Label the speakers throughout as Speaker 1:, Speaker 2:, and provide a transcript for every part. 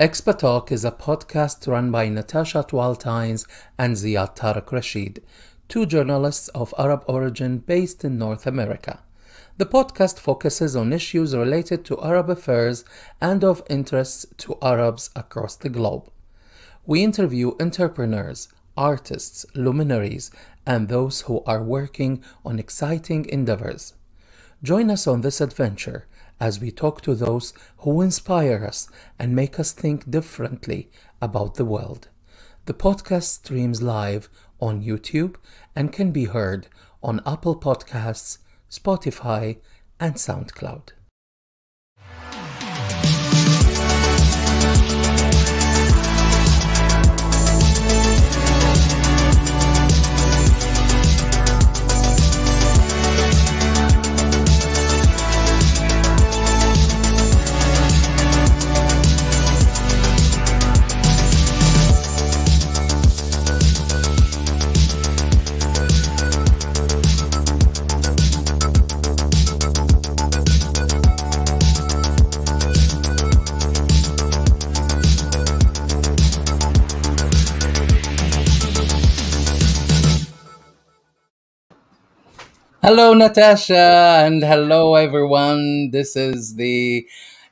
Speaker 1: ExpaTalk is a podcast run by Natasha Tynes and Zyad Rasheed, two journalists of Arab origin based in North America. The podcast focuses on issues related to Arab affairs and of interest to Arabs across the globe. We interview entrepreneurs, artists, luminaries, and those who are working on exciting endeavors. Join us on this adventure as we talk to those who inspire us and make us think differently about the world. The podcast streams live on YouTube and can be heard on Apple Podcasts, Spotify, and SoundCloud. Hello, Natasha, and hello, everyone. This is the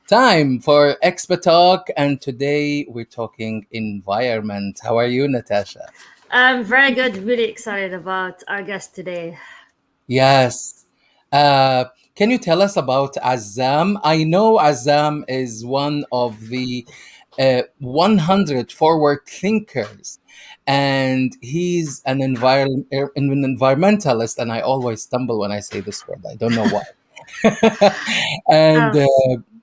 Speaker 1: time for ExpaTalk, and today we're talking environment. How are you, Natasha?
Speaker 2: I'm very good. Really excited about our guest today.
Speaker 1: Yes. Can you tell us about Azzam? I know Azzam is one of the 100 forward thinkers, and he's an environmentalist, and I always stumble when I say this word. I don't know why. And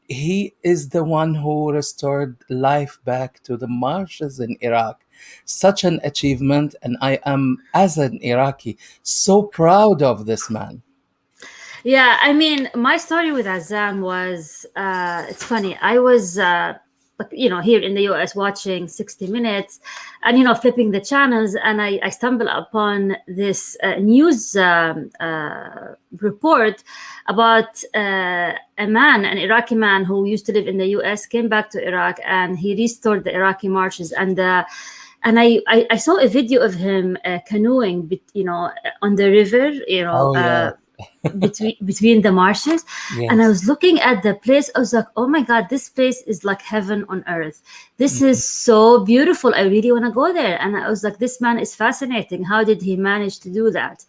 Speaker 1: he is the one who restored life back to the marshes in Iraq. Such an achievement, and I am, as an Iraqi, so proud of this man.
Speaker 2: Yeah, I mean, my story with Azzam was, it's funny. I was, here in the US watching 60 Minutes and, flipping the channels. And I stumbled upon this news report about an Iraqi man who used to live in the US, came back to Iraq, and he restored the Iraqi marshes. And I saw a video of him canoeing, on the river, between the marshes.
Speaker 1: Yes.
Speaker 2: And I was looking at the place. I was like, oh my God, this place is like heaven on earth. This is so beautiful. I really want to go there. And I was like, this man is fascinating. How did he manage to do that?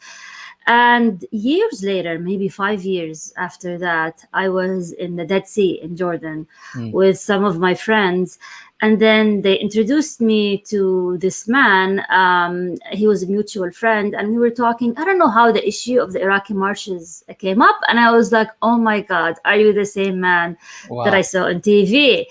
Speaker 2: And years later, maybe 5 years after that, I was in the Dead Sea in Jordan with some of my friends. And then they introduced me to this man. He was a mutual friend, and we were talking. I don't know how the issue of the Iraqi marshes came up. And I was like, oh my God, are you the same man that I saw on TV?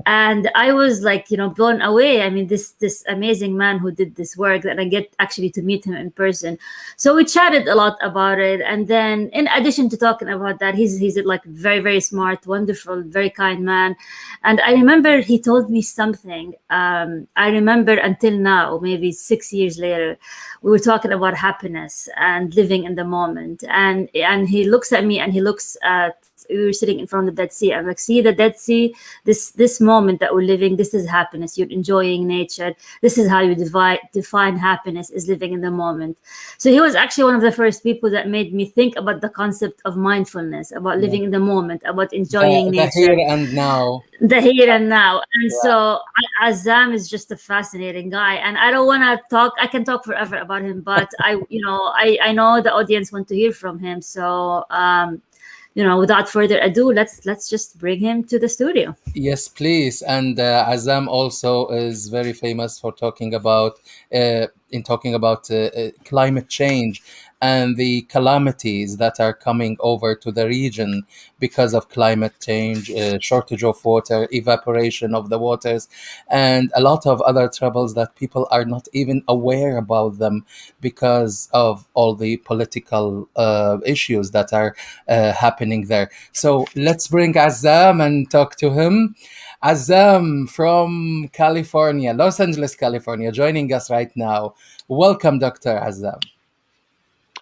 Speaker 2: And I was like, blown away. I mean, this amazing man who did this work, that I get actually to meet him in person. So we chatted a lot about it. And then in addition to talking about that, he's like very, very smart, wonderful, very kind man. And I remember he told me something. I remember until now, maybe 6 years later, we were talking about happiness and living in the moment. And he looks at me, and he looks at, we were sitting in front of the Dead Sea. I'm like, see the Dead Sea, this moment that we're living, this is happiness. You're enjoying nature. This is how you define happiness, is living in the moment. So he was actually one of the first people that made me think about the concept of mindfulness, about living in the moment, about enjoying nature.
Speaker 1: The here and now.
Speaker 2: The here and now. And so Azzam is just a fascinating guy. And I don't want to talk, I can talk forever about him, but I know the audience want to hear from him. So, without further ado, let's just bring him to the studio.
Speaker 1: Yes, please. And Azzam also is very famous for talking about climate change and the calamities that are coming over to the region because of climate change, shortage of water, evaporation of the waters, and a lot of other troubles that people are not even aware about them because of all the political issues that are happening there. So let's bring Azzam and talk to him. Azzam from California, Los Angeles, California, joining us right now. Welcome, Dr. Azzam.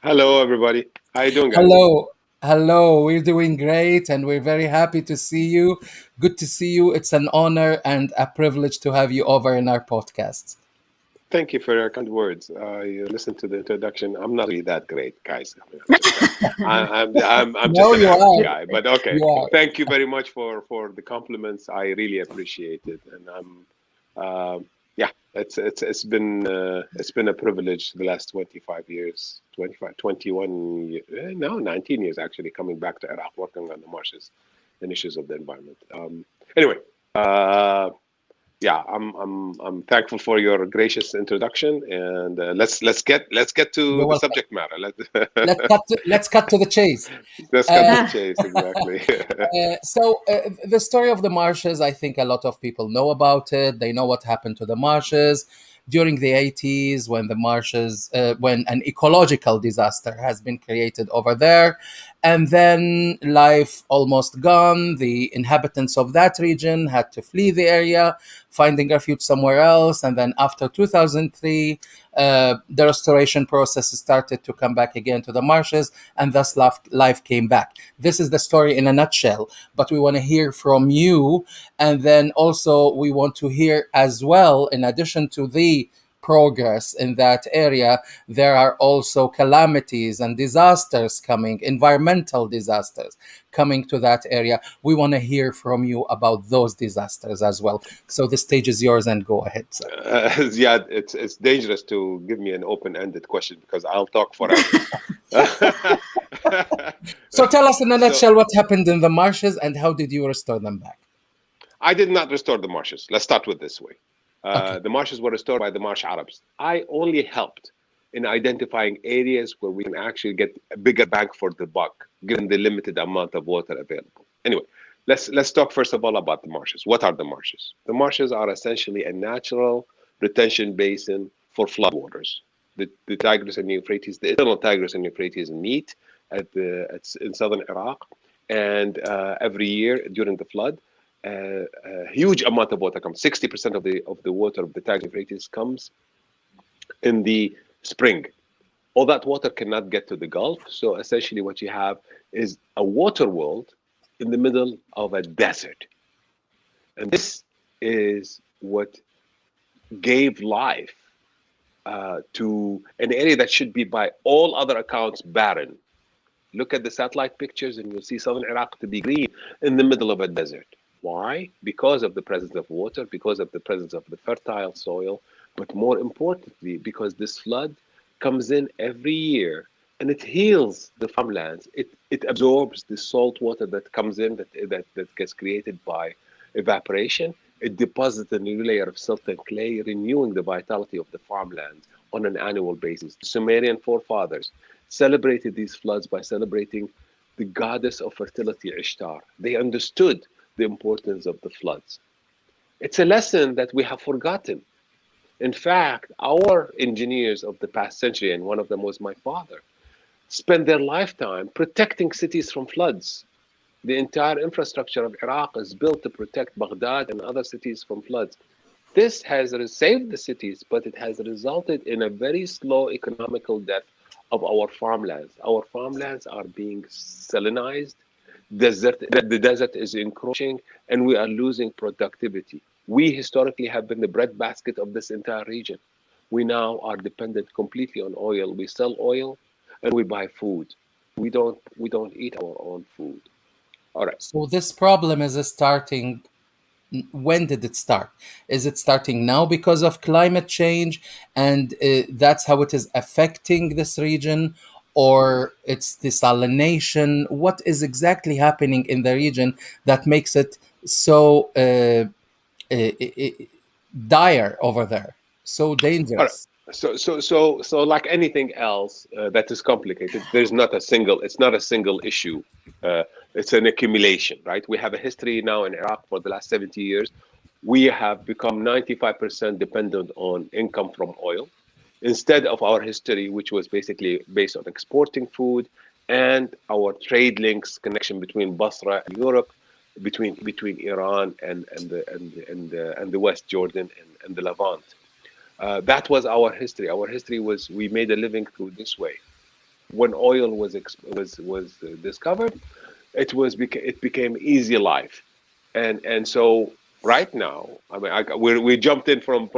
Speaker 3: Hello, everybody. How you doing, guys?
Speaker 1: Hello. Hello, we're doing great and we're very happy to see you. Good to see you. It's an honor and a privilege to have you over in our podcast.
Speaker 3: Thank you for your kind words. I listened to the introduction. I'm not really that great, guys. I mean, I'm just
Speaker 1: No,
Speaker 3: an
Speaker 1: you
Speaker 3: average
Speaker 1: are.
Speaker 3: guy. But okay,
Speaker 1: You are.
Speaker 3: thank you very much for the compliments. I really appreciate it, and yeah, it's been a privilege the last 25 years, 25, 21, no, 19 years actually, coming back to Iraq, working on the marshes and issues of the environment. Anyway. Uh, yeah, I'm thankful for your gracious introduction, and let's get to
Speaker 1: You're
Speaker 3: the
Speaker 1: welcome.
Speaker 3: subject matter.
Speaker 1: Let's cut to the chase.
Speaker 3: Let's cut to
Speaker 1: Uh,
Speaker 3: the chase. Exactly.
Speaker 1: the story of the marshes, I think a lot of people know about it. They know what happened to the marshes during the 80s when the marshes, when an ecological disaster has been created over there. And then life almost gone. The inhabitants of that region had to flee the area, finding refuge somewhere else. And then after 2003, the restoration process started to come back again to the marshes, and thus life came back. This is the story in a nutshell, but we want to hear from you. And then also, we want to hear as well, in addition to the progress in that area, there are also calamities and disasters coming, environmental disasters coming to that area. We want to hear from you about those disasters as well. So the stage is yours, and go ahead, sir.
Speaker 3: Ziad, it's dangerous to give me an open-ended question because I'll talk forever.
Speaker 1: So tell us in a
Speaker 3: So
Speaker 1: nutshell what happened in the marshes and how did you restore them back?
Speaker 3: I did not restore the marshes. Let's start with this way.
Speaker 1: Okay.
Speaker 3: The marshes were restored by the Marsh Arabs. I only helped in identifying areas where we can actually get a bigger bang for the buck, given the limited amount of water available. Anyway, let's talk first of all about the marshes. What are the marshes? The marshes are essentially a natural retention basin for floodwaters. The Tigris and Euphrates, the eternal Tigris and Euphrates meet in southern Iraq, and every year during the flood, a huge amount of water comes. 60% of the water of the Tigris and Euphrates comes in the spring. All that water cannot get to the Gulf, so essentially what you have is a water world in the middle of a desert, and this is what gave life to an area that should be, by all other accounts, barren. Look at the satellite pictures and you'll see southern Iraq to be green in the middle of a desert. Why? Because of the presence of water, because of the presence of the fertile soil, but more importantly, because this flood comes in every year and it heals the farmlands. It absorbs the salt water that comes in, that gets created by evaporation. It deposits a new layer of silt and clay, renewing the vitality of the farmlands on an annual basis. The Sumerian forefathers celebrated these floods by celebrating the goddess of fertility, Ishtar. They understood the importance of the floods. It's a lesson that we have forgotten. In fact, our engineers of the past century, and one of them was my father, spent their lifetime protecting cities from floods. The entire infrastructure of Iraq is built to protect Baghdad and other cities from floods. This has saved the cities, but it has resulted in a very slow economical death of our farmlands. Our farmlands are being salinized. The desert is encroaching, and we are losing productivity. We historically have been the breadbasket of this entire region. We now are dependent completely on oil. We sell oil, and we buy food. We don't eat our own food. All right.
Speaker 1: So this problem is starting. When did it start? Is it starting now because of climate change, and that's how it is affecting this region, or it's desalination? What is exactly happening in the region that makes it so dire over there, so
Speaker 3: All right.
Speaker 1: dangerous?
Speaker 3: So, like anything else that is complicated, there's not a single. It's not a single issue. Uh, it's an accumulation, right? We have a history now in Iraq for the last 70 years. We have become 95% dependent on income from oil, instead of our history, which was basically based on exporting food and our trade links, connection between Basra and Europe, between Iran and the West, Jordan and the Levant. That was our history. Our history was we made a living through this way. when oil was discovered, it became easy life, and so right now, I mean, we jumped in from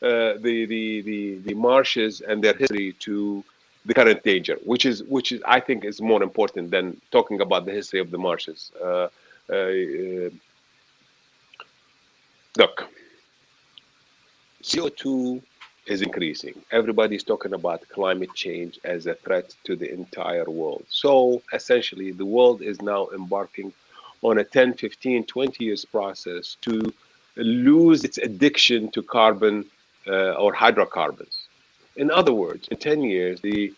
Speaker 3: the marshes and their history to the current danger, which is I think is more important than talking about the history of the marshes. Look, CO2 is increasing. Everybody's talking about climate change as a threat to the entire world. So essentially, the world is now embarking on a 10, 15, 20 years process to lose its addiction to carbon or hydrocarbons. In other words, in 10 years, the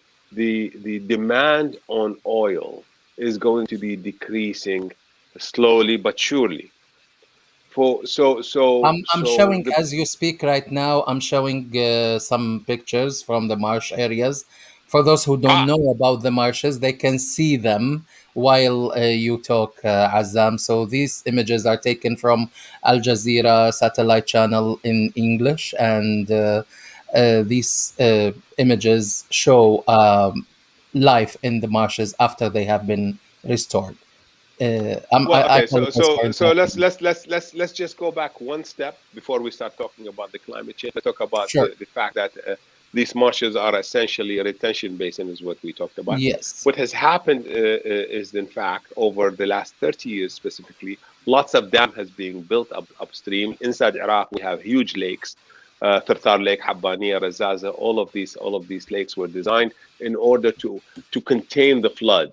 Speaker 3: demand on oil is going to be decreasing slowly but surely. For
Speaker 1: I'm
Speaker 3: so
Speaker 1: showing,
Speaker 3: the
Speaker 1: as you speak right now, I'm showing some pictures from the marsh areas. For those who don't
Speaker 3: ah
Speaker 1: know about the marshes, they can see them while you talk, Azzam. So these images are taken from Al Jazeera satellite channel in English, and these images show life in the marshes after they have been restored.
Speaker 3: Well,
Speaker 1: I
Speaker 3: okay,
Speaker 1: apologize for interrupting.
Speaker 3: let's just go back one step before we start talking about the climate change. Let's talk about
Speaker 1: Sure.
Speaker 3: the fact that these marshes are essentially a retention basin, is what we talked about.
Speaker 1: Yes.
Speaker 3: What has happened is, in fact, over the last 30 years specifically, lots of dam has been built upstream. Inside Iraq, we have huge lakes, Tartar Lake, Habbaniya, Razaza. All of these lakes were designed in order to contain the flood.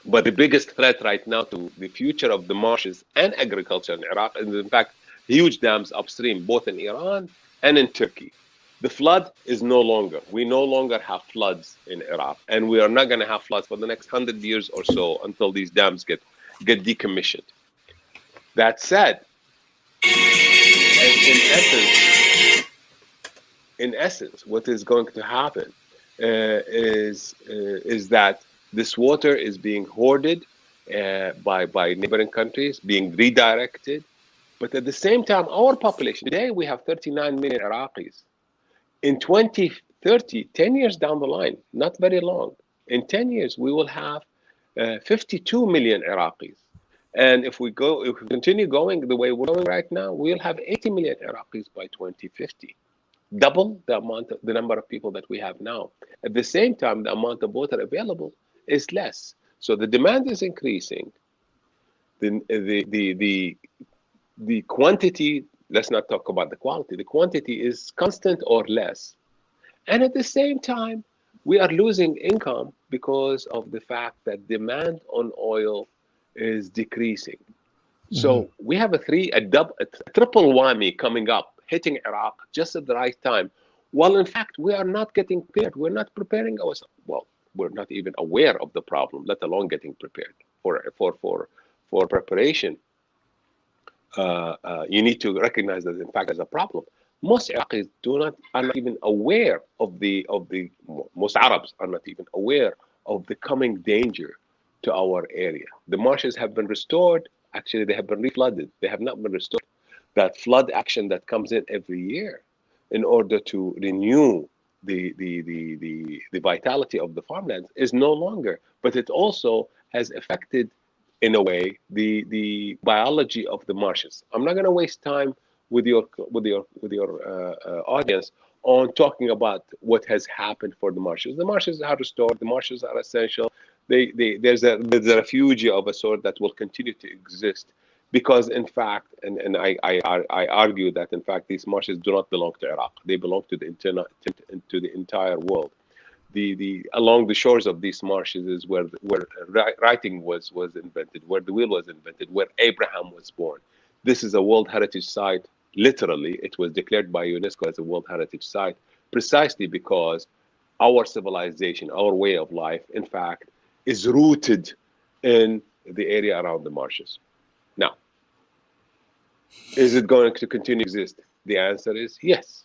Speaker 3: But the biggest threat right now to the future of the marshes and agriculture in Iraq is, in fact, huge dams upstream, both in Iran and in Turkey. The flood is no longer. We no longer have floods in Iraq, and we are not going to have floods for the next 100 years or so until these dams get decommissioned. That said, in essence, what is going to happen is that this water is being hoarded by neighboring countries, being redirected. But at the same time, our population today, we have 39 million Iraqis. In 2030, 10 years down the line, not very long, in 10 years, we will have 52 million Iraqis. And if we continue going the way we're going right now, we'll have 80 million Iraqis by 2050, double the number of people that we have now. At the same time, the amount of water available is less. So the demand is increasing. The quantity, let's not talk about the quality. The quantity is constant or less. And at the same time, we are losing income because of the fact that demand on oil is decreasing.
Speaker 1: Mhm.
Speaker 3: So we have a triple whammy coming up, hitting Iraq just at the right time. Well, in fact, we are not getting prepared. We're not preparing ourselves. Well, we're not even aware of the problem, let alone getting prepared for preparation. You need to recognize that, in fact, there's a problem. Most Iraqis are not even aware of the most Arabs are not even aware of the coming danger to our area. The marshes have been restored. Actually, they have been reflooded. They have not been restored. That flood action that comes in every year in order to renew the vitality of the farmlands is no longer. But it also has affected, in a way, the biology of the marshes. I'm not going to waste time with your audience on talking about what has happened for the marshes. The marshes are restored. The marshes are essential. There's a refuge of a sort that will continue to exist because, in fact, and I argue that, in fact, these marshes do not belong to Iraq. They belong to the entire world. The along the shores of these marshes is where writing was invented, where the wheel was invented, where Abraham was born. This is a World Heritage Site. Literally, it was declared by UNESCO as a World Heritage Site precisely because our civilization, our way of life, in fact, is rooted in the area around the marshes. Now, is it going to continue to exist? The answer is yes,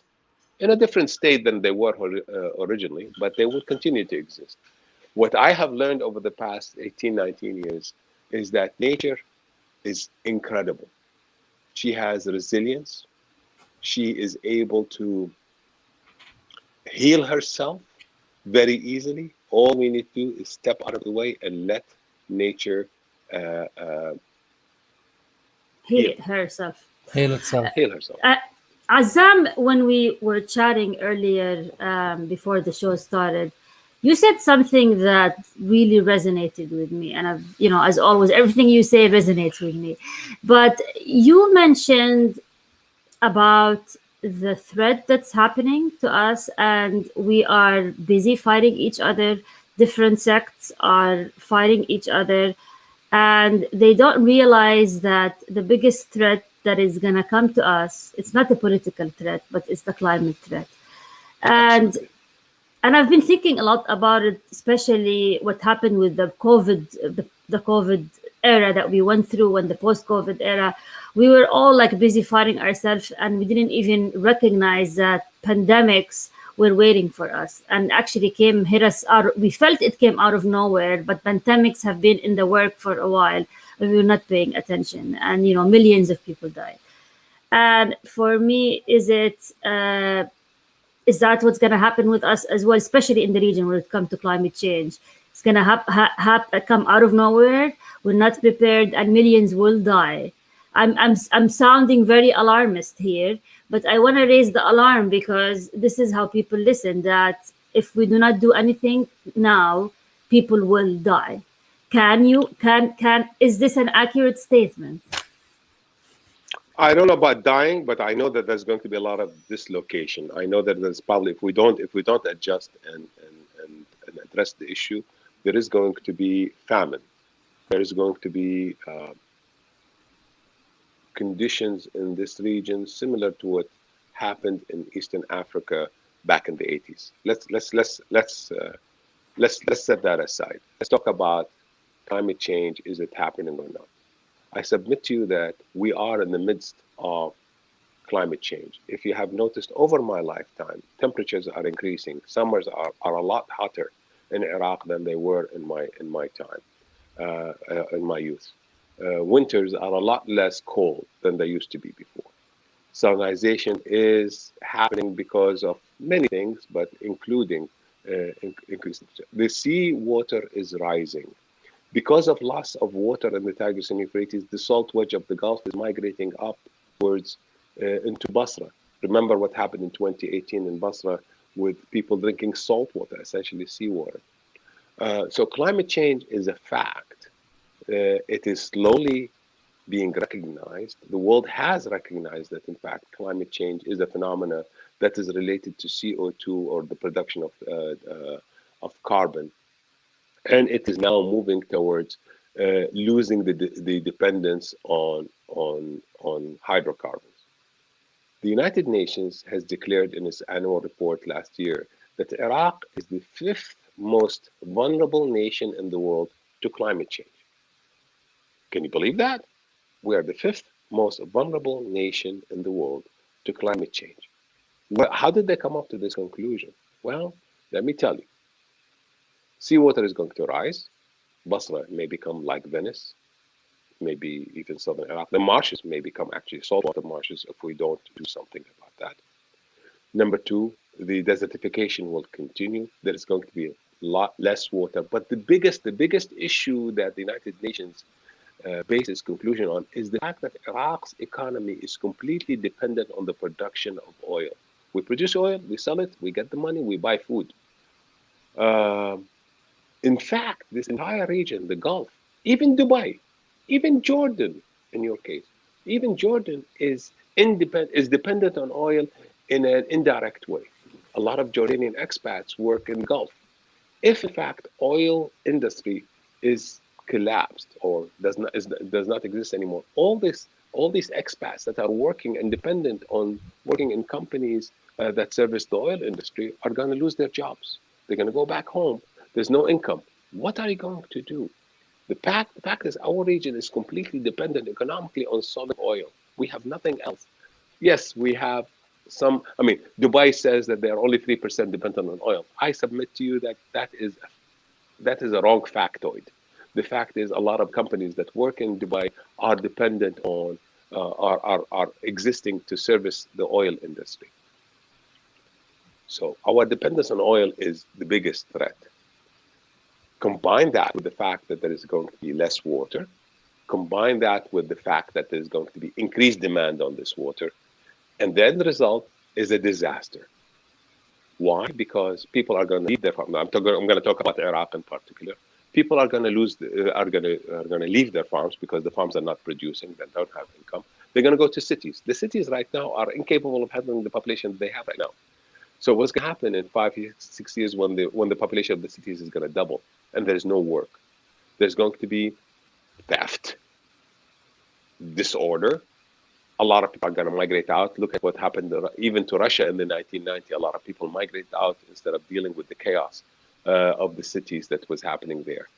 Speaker 3: in a different state than they were originally, but they will continue to exist. What I have learned over the past 18, 19 years is that nature is incredible. She has resilience. She is able to heal herself very easily all we need to do is step out of the way and let nature
Speaker 2: Heal
Speaker 3: heal,
Speaker 2: it herself.
Speaker 1: Heal itself.
Speaker 3: heal herself.
Speaker 2: Uh, Azam, when we were chatting earlier before the show started, you said something that really resonated with me, and I've, as always, everything you say resonates with me. But you mentioned about the threat that's happening to us, and we are busy fighting each other. Different sects are fighting each other, and they don't realize that the biggest threat that is going to come to us, it's not a political threat, but it's the climate threat. and
Speaker 3: Absolutely.
Speaker 2: and I've been thinking a lot about it, especially what happened with the COVID era that we went through, and the post-COVID era. We were all like busy fighting ourselves, and we didn't even recognize that pandemics were waiting for us, and actually came hit us out. We felt it came out of nowhere, but pandemics have been in the work for a while, and we were not paying attention, and millions of people died. And for me, is that what's going to happen with us as well, especially in the region when it comes to climate change? It's going to come out of nowhere. We're not prepared, and millions will die. I'm sounding very alarmist here, but I want to raise the alarm because this is how people listen. That if we do not do anything now, people will die. Can is this an accurate statement?
Speaker 3: I don't know about dying, but I know that there's going to be a lot of dislocation. I know that there's probably if we don't adjust and address the issue, there is going to be famine. There is going to be conditions in this region similar to what happened in Eastern Africa back in the 80s. Let's set that aside. Let's talk about climate change. Is it happening or not? I submit to you that we are in the midst of climate change. If you have noticed over my lifetime, temperatures are increasing. Summers are a lot hotter in Iraq than they were in my time, in my youth. Winters are a lot less cold than they used to be before. Salinization is happening because of many things, but including increased temperature. The sea water is rising. Because of loss of water in the Tigris and Euphrates, the salt wedge of the Gulf is migrating upwards into Basra. Remember what happened in 2018 in Basra with people drinking salt water, essentially seawater. So climate change is a fact. It is slowly being recognized. The world has recognized that, in fact, climate change is a phenomena that is related to CO2 or the production of carbon. And it is now moving towards losing the dependence on hydrocarbons. The United Nations has declared in its annual report last year that Iraq is the fifth most vulnerable nation in the world to climate change. Can you believe that? We are the fifth most vulnerable nation in the world to climate change. Well, how did they come up to this conclusion? Well, let me tell you. Seawater is going to rise. Basra may become like Venice, maybe even southern Iraq. The marshes may become actually saltwater marshes if we don't do something about that. Number two, the desertification will continue. There is going to be a lot less water. But the biggest issue that the United Nations bases conclusion on is the fact that Iraq's economy is completely dependent on the production of oil. We produce oil, we sell it, we get the money, we buy food. In fact, this entire region, the Gulf, even Dubai, even Jordan, in your case, even Jordan is dependent on oil in an indirect way. A lot of Jordanian expats work in the Gulf. If in fact oil industry is collapsed or does not exist anymore, all these expats that are working and dependent on working in companies that service the oil industry are going to lose their jobs. They're going to go back home. There's no income. What are you going to do? The fact is our region is completely dependent economically on solid oil. We have nothing else. Yes, we have some, I mean, Dubai says that they are only 3% dependent on oil. I submit to you that that is a wrong factoid. The fact is a lot of companies that work in Dubai are dependent on, are existing to service the oil industry. So our dependence on oil is the biggest threat. Combine that with the fact that there is going to be less water. Combine that with the fact that there's going to be increased demand on this water. And then the result is a disaster. Why? Because people are going to leave their farm. I'm going to talk about Iraq in particular. People are going to are going to leave their farms because the farms are not producing. They don't have income. They're going to go to cities. The cities right now are incapable of handling the population they have right now. So what's going to happen in 5, 6 years when the population of the cities is going to double and there's no work? There's going to be theft, disorder. A lot of people are going to migrate out. Look at what happened even to Russia in the 1990s. A lot of people migrate out instead of dealing with the chaos of the cities that was happening there.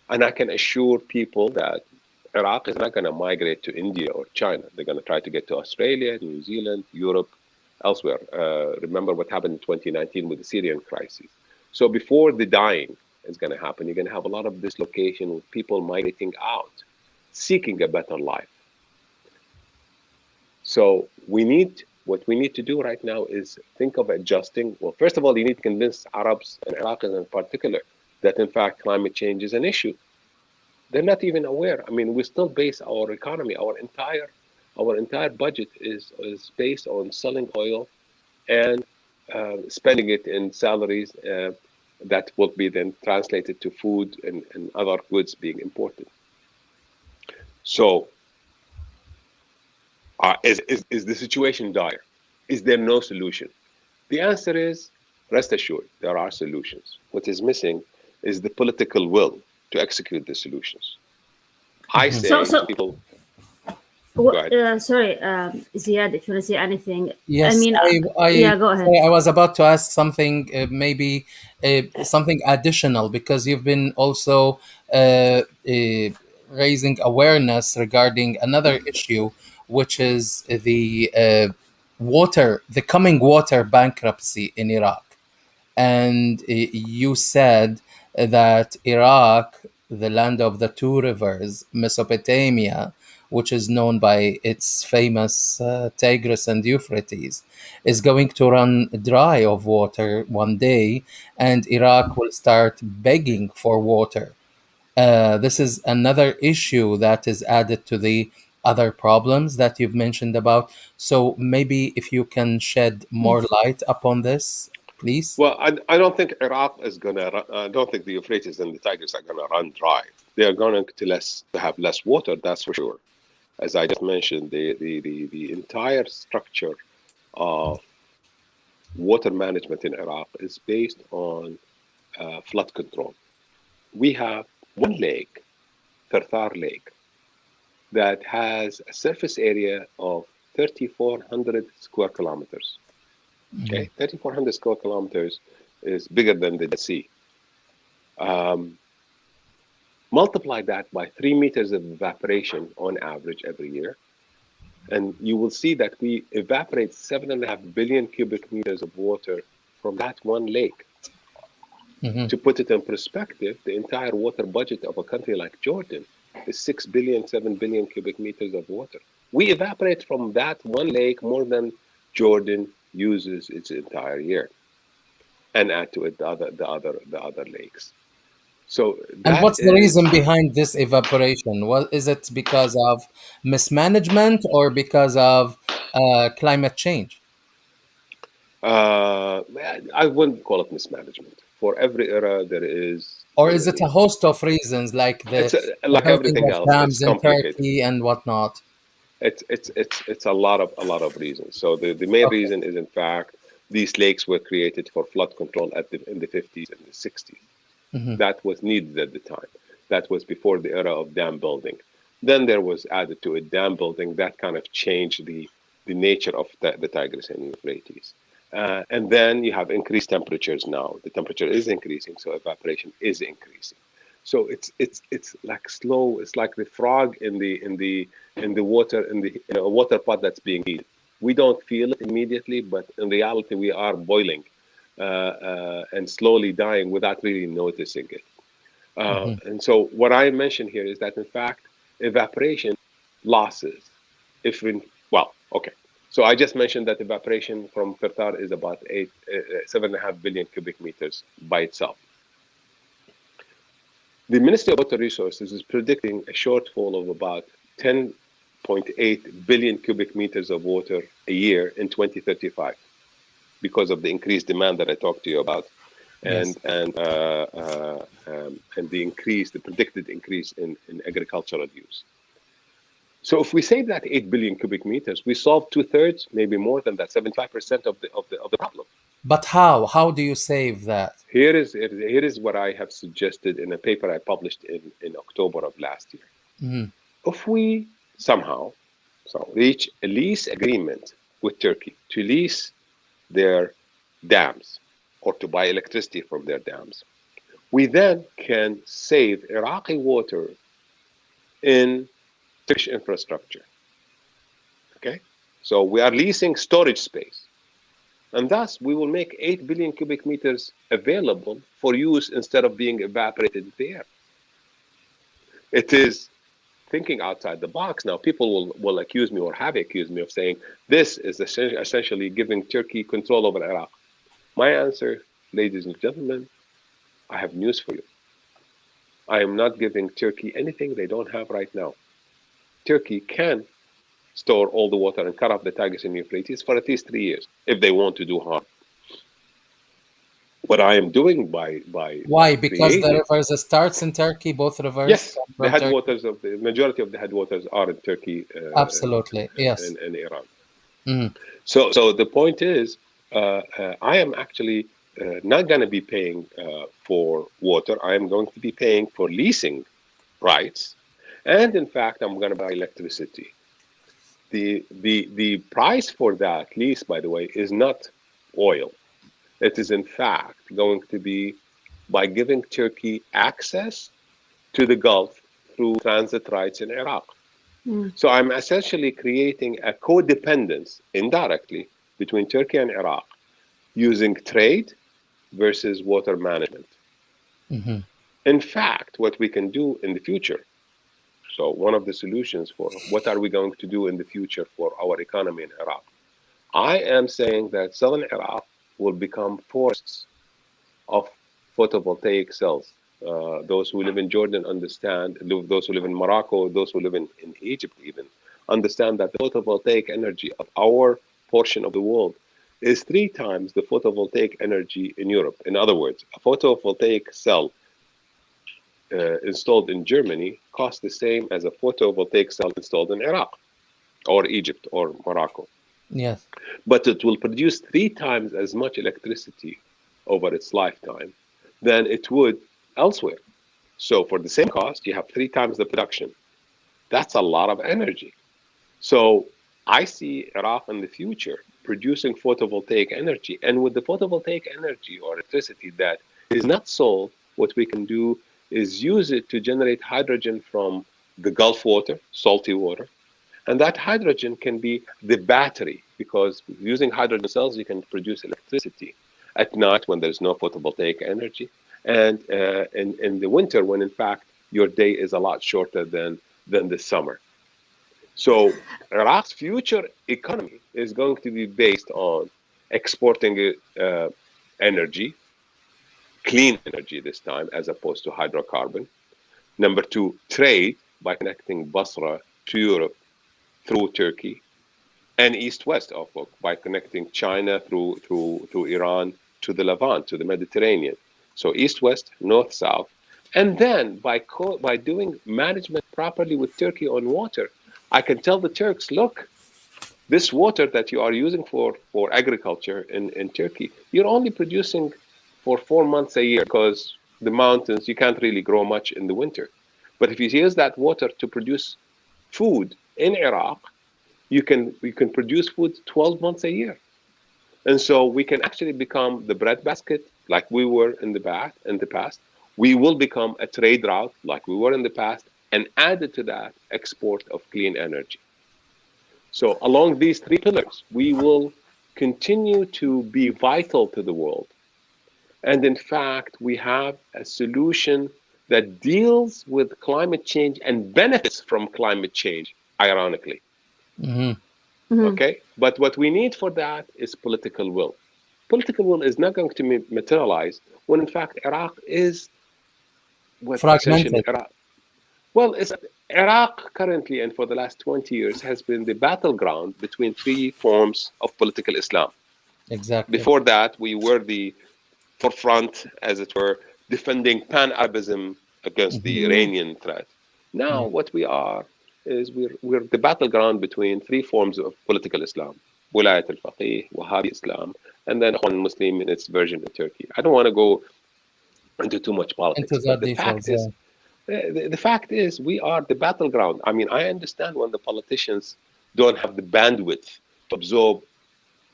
Speaker 3: And I can assure people that Iraq is not going to migrate to India or China. They're going to try to get to Australia, New Zealand, Europe, elsewhere. Remember what happened in 2019 with the Syrian crisis. So before the dying is going to happen, you're going to have a lot of dislocation with people migrating out, seeking a better life. So what we need to do right now is think of adjusting. Well, first of all, you need to convince Arabs and Iraqis in particular that in fact climate change is an issue. They're not even aware. I mean, we still base our economy, our entire budget is based on selling oil and spending it in salaries that will be then translated to food and other goods being imported. So is the situation dire? Is there no solution? The answer is, rest assured, there are solutions. What is missing is the political will to execute the solutions. I say
Speaker 2: So
Speaker 3: people. Go ahead.
Speaker 2: sorry, Ziad, if you want to say anything. I
Speaker 1: Yes,
Speaker 2: mean,
Speaker 1: I,
Speaker 2: yeah, go ahead.
Speaker 1: sorry, I was about to ask something, maybe something additional, because you've been also raising awareness regarding another issue, which is the coming water bankruptcy in Iraq. And you said that Iraq, the land of the two rivers, Mesopotamia, which is known by its famous Tigris and Euphrates, is going to run dry of water one day, and Iraq will start begging for water. This is another issue that is added to the other problems that you've mentioned about. So maybe if you can shed more light upon this, please.
Speaker 3: Well, I don't think Iraq is going to. I don't think the Euphrates and the Tigris are going to run dry. They are going to have less water. That's for sure. As I just mentioned, the entire structure of water management in Iraq is based on flood control. We have one lake, Tartar Lake, that has a surface area of 3,400 square kilometers. Okay, 3,400 square kilometers is bigger than the Dead Sea. Multiply that by 3 meters of evaporation on average every year, and you will see that we evaporate 7.5 billion cubic meters of water from that one lake. To put it in perspective, the entire water budget of a country like Jordan is 6 billion, 7 billion cubic meters of water. We evaporate from that one lake more than Jordan uses its entire year, and add to it the other lakes. So
Speaker 1: And
Speaker 3: that
Speaker 1: what's the
Speaker 3: is
Speaker 1: reason behind this evaporation? What is it, because of mismanagement or because of climate change?
Speaker 3: I wouldn't call it mismanagement. For every era, there is
Speaker 1: Or is it a host of reasons, like
Speaker 3: it's
Speaker 1: the
Speaker 3: like
Speaker 1: building
Speaker 3: everything
Speaker 1: of
Speaker 3: else. It's
Speaker 1: dams in
Speaker 3: complicated.
Speaker 1: Turkey and whatnot?
Speaker 3: It's a lot of reasons. So the main
Speaker 1: Okay.
Speaker 3: reason is in fact these lakes were created for flood control in the 50s and the 60s. That was needed at the time. That was before the era of dam building. Then there was added to it dam building that kind of changed the nature of the Tigris and Euphrates. And then you have increased temperatures now. The temperature is increasing, so evaporation is increasing. So it's like slow. It's like the frog in the water in a water pot that's being heated. We don't feel it immediately, but in reality, we are boiling and slowly dying without really noticing it. And so what I mentioned here is that in fact, evaporation losses, if in, well, okay. So I just mentioned that evaporation from Qatar is about 7.5 billion cubic meters by itself. The Ministry of Water Resources is predicting a shortfall of about 10.8 billion cubic meters of water a year in 2035 because of the increased demand that I talked to you about,
Speaker 1: Yes.
Speaker 3: and the predicted increase in agricultural use. So if we save that 8 billion cubic meters, we solve two-thirds, maybe more than that, 75% of the problem.
Speaker 1: But how? How do you save that?
Speaker 3: Here is what I have suggested in a paper I published in October of last year.
Speaker 1: Mhm.
Speaker 3: If we somehow reach a lease agreement with Turkey to lease their dams or to buy electricity from their dams, we then can save Iraqi water in Turkish infrastructure. Okay? So we are leasing storage space. And thus, we will make 8 billion cubic meters available for use instead of being evaporated into the air. It is thinking outside the box. Now, people will accuse me or have accused me of saying this is essentially giving Turkey control over Iraq. My answer, ladies and gentlemen, I have news for you. I am not giving Turkey anything they don't have right now. Turkey can store all the water and cut off the Tigris and Euphrates for at least 3 years if they want to do harm. What I am doing by
Speaker 1: Why? Because the
Speaker 3: creating,
Speaker 1: rivers starts in Turkey, both rivers
Speaker 3: yes,
Speaker 1: come
Speaker 3: the
Speaker 1: from Turkey.
Speaker 3: headwaters of the majority of the headwaters are in Turkey
Speaker 1: Absolutely. Yes.
Speaker 3: and Iran.
Speaker 1: Mhm.
Speaker 3: So the point is, I am actually not going to be paying for water. I am going to be paying for leasing rights, and in fact, I'm going to buy electricity. The price for that lease, by the way, is not oil. It is in fact going to be by giving Turkey access to the Gulf through transit rights in Iraq.
Speaker 2: Mm.
Speaker 3: So I'm essentially creating a codependence indirectly between Turkey and Iraq using trade versus water management.
Speaker 1: Mhm.
Speaker 3: In fact, what we can do in the future, so one of the solutions for what are we going to do in the future for our economy in Iraq, I am saying that southern Iraq will become forests of photovoltaic cells. Those who live in Jordan understand, those who live in Morocco, those who live in Egypt even, understand that the photovoltaic energy of our portion of the world is 3 times the photovoltaic energy in Europe. In other words, a photovoltaic cell installed in Germany costs the same as a photovoltaic cell installed in Iraq or Egypt or Morocco.
Speaker 1: Yes.
Speaker 3: But it will produce 3 times as much electricity over its lifetime than it would elsewhere. So for the same cost, you have 3 times the production. That's a lot of energy. So I see Iraq in the future producing photovoltaic energy. And with the photovoltaic energy or electricity that is not sold, what we can do is use it to generate hydrogen from the Gulf water, salty water, and that hydrogen can be the battery because using hydrogen cells, you can produce electricity at night when there's no photovoltaic energy. And in the winter, when in fact your day is a lot shorter than the summer. So Iraq's future economy is going to be based on exporting energy, clean energy this time, as opposed to hydrocarbon. Number two, trade by connecting Basra to Europe through Turkey and east-west Ufuk by connecting China through Iran to the Levant, to the Mediterranean. So east-west, north-south, and then by doing management properly with Turkey on water, I can tell the Turks, look, this water that you are using for agriculture in Turkey, you're only producing for 4 months a year because the mountains you can't really grow much in the winter. But if you use that water to produce food in Iraq, you can produce food 12 months a year. And so we can actually become the breadbasket like we were in the past. We will become a trade route like we were in the past, and added to that, export of clean energy. So along these 3 pillars, we will continue to be vital to the world. And in fact, we have a solution that deals with climate change and benefits from climate change, ironically.
Speaker 1: Mhm.
Speaker 2: Mhm.
Speaker 3: Okay? But what we need for that is political will. Political will is not going to materialize when, in fact, Iraq is what essentially
Speaker 1: Fragmented.
Speaker 3: Iraq. Well, it's Iraq currently and for the last 20 years has been the battleground between three forms of political Islam.
Speaker 1: Exactly.
Speaker 3: Before that, we were the forefront, as it were, defending pan-Arabism against the
Speaker 1: Hmm.
Speaker 3: Iranian threat. Now,
Speaker 1: Yeah.
Speaker 3: what we are is we're the battleground between three forms of political Islam: Wilayat al-Faqih, Wahhabi Islam, and then Ikhwan Muslim in its version in Turkey. I don't want to go into too much
Speaker 1: Into
Speaker 3: politics, but
Speaker 1: that details. Yeah.
Speaker 3: the fact is we are the battleground. I mean, I understand when the politicians don't have the bandwidth to absorb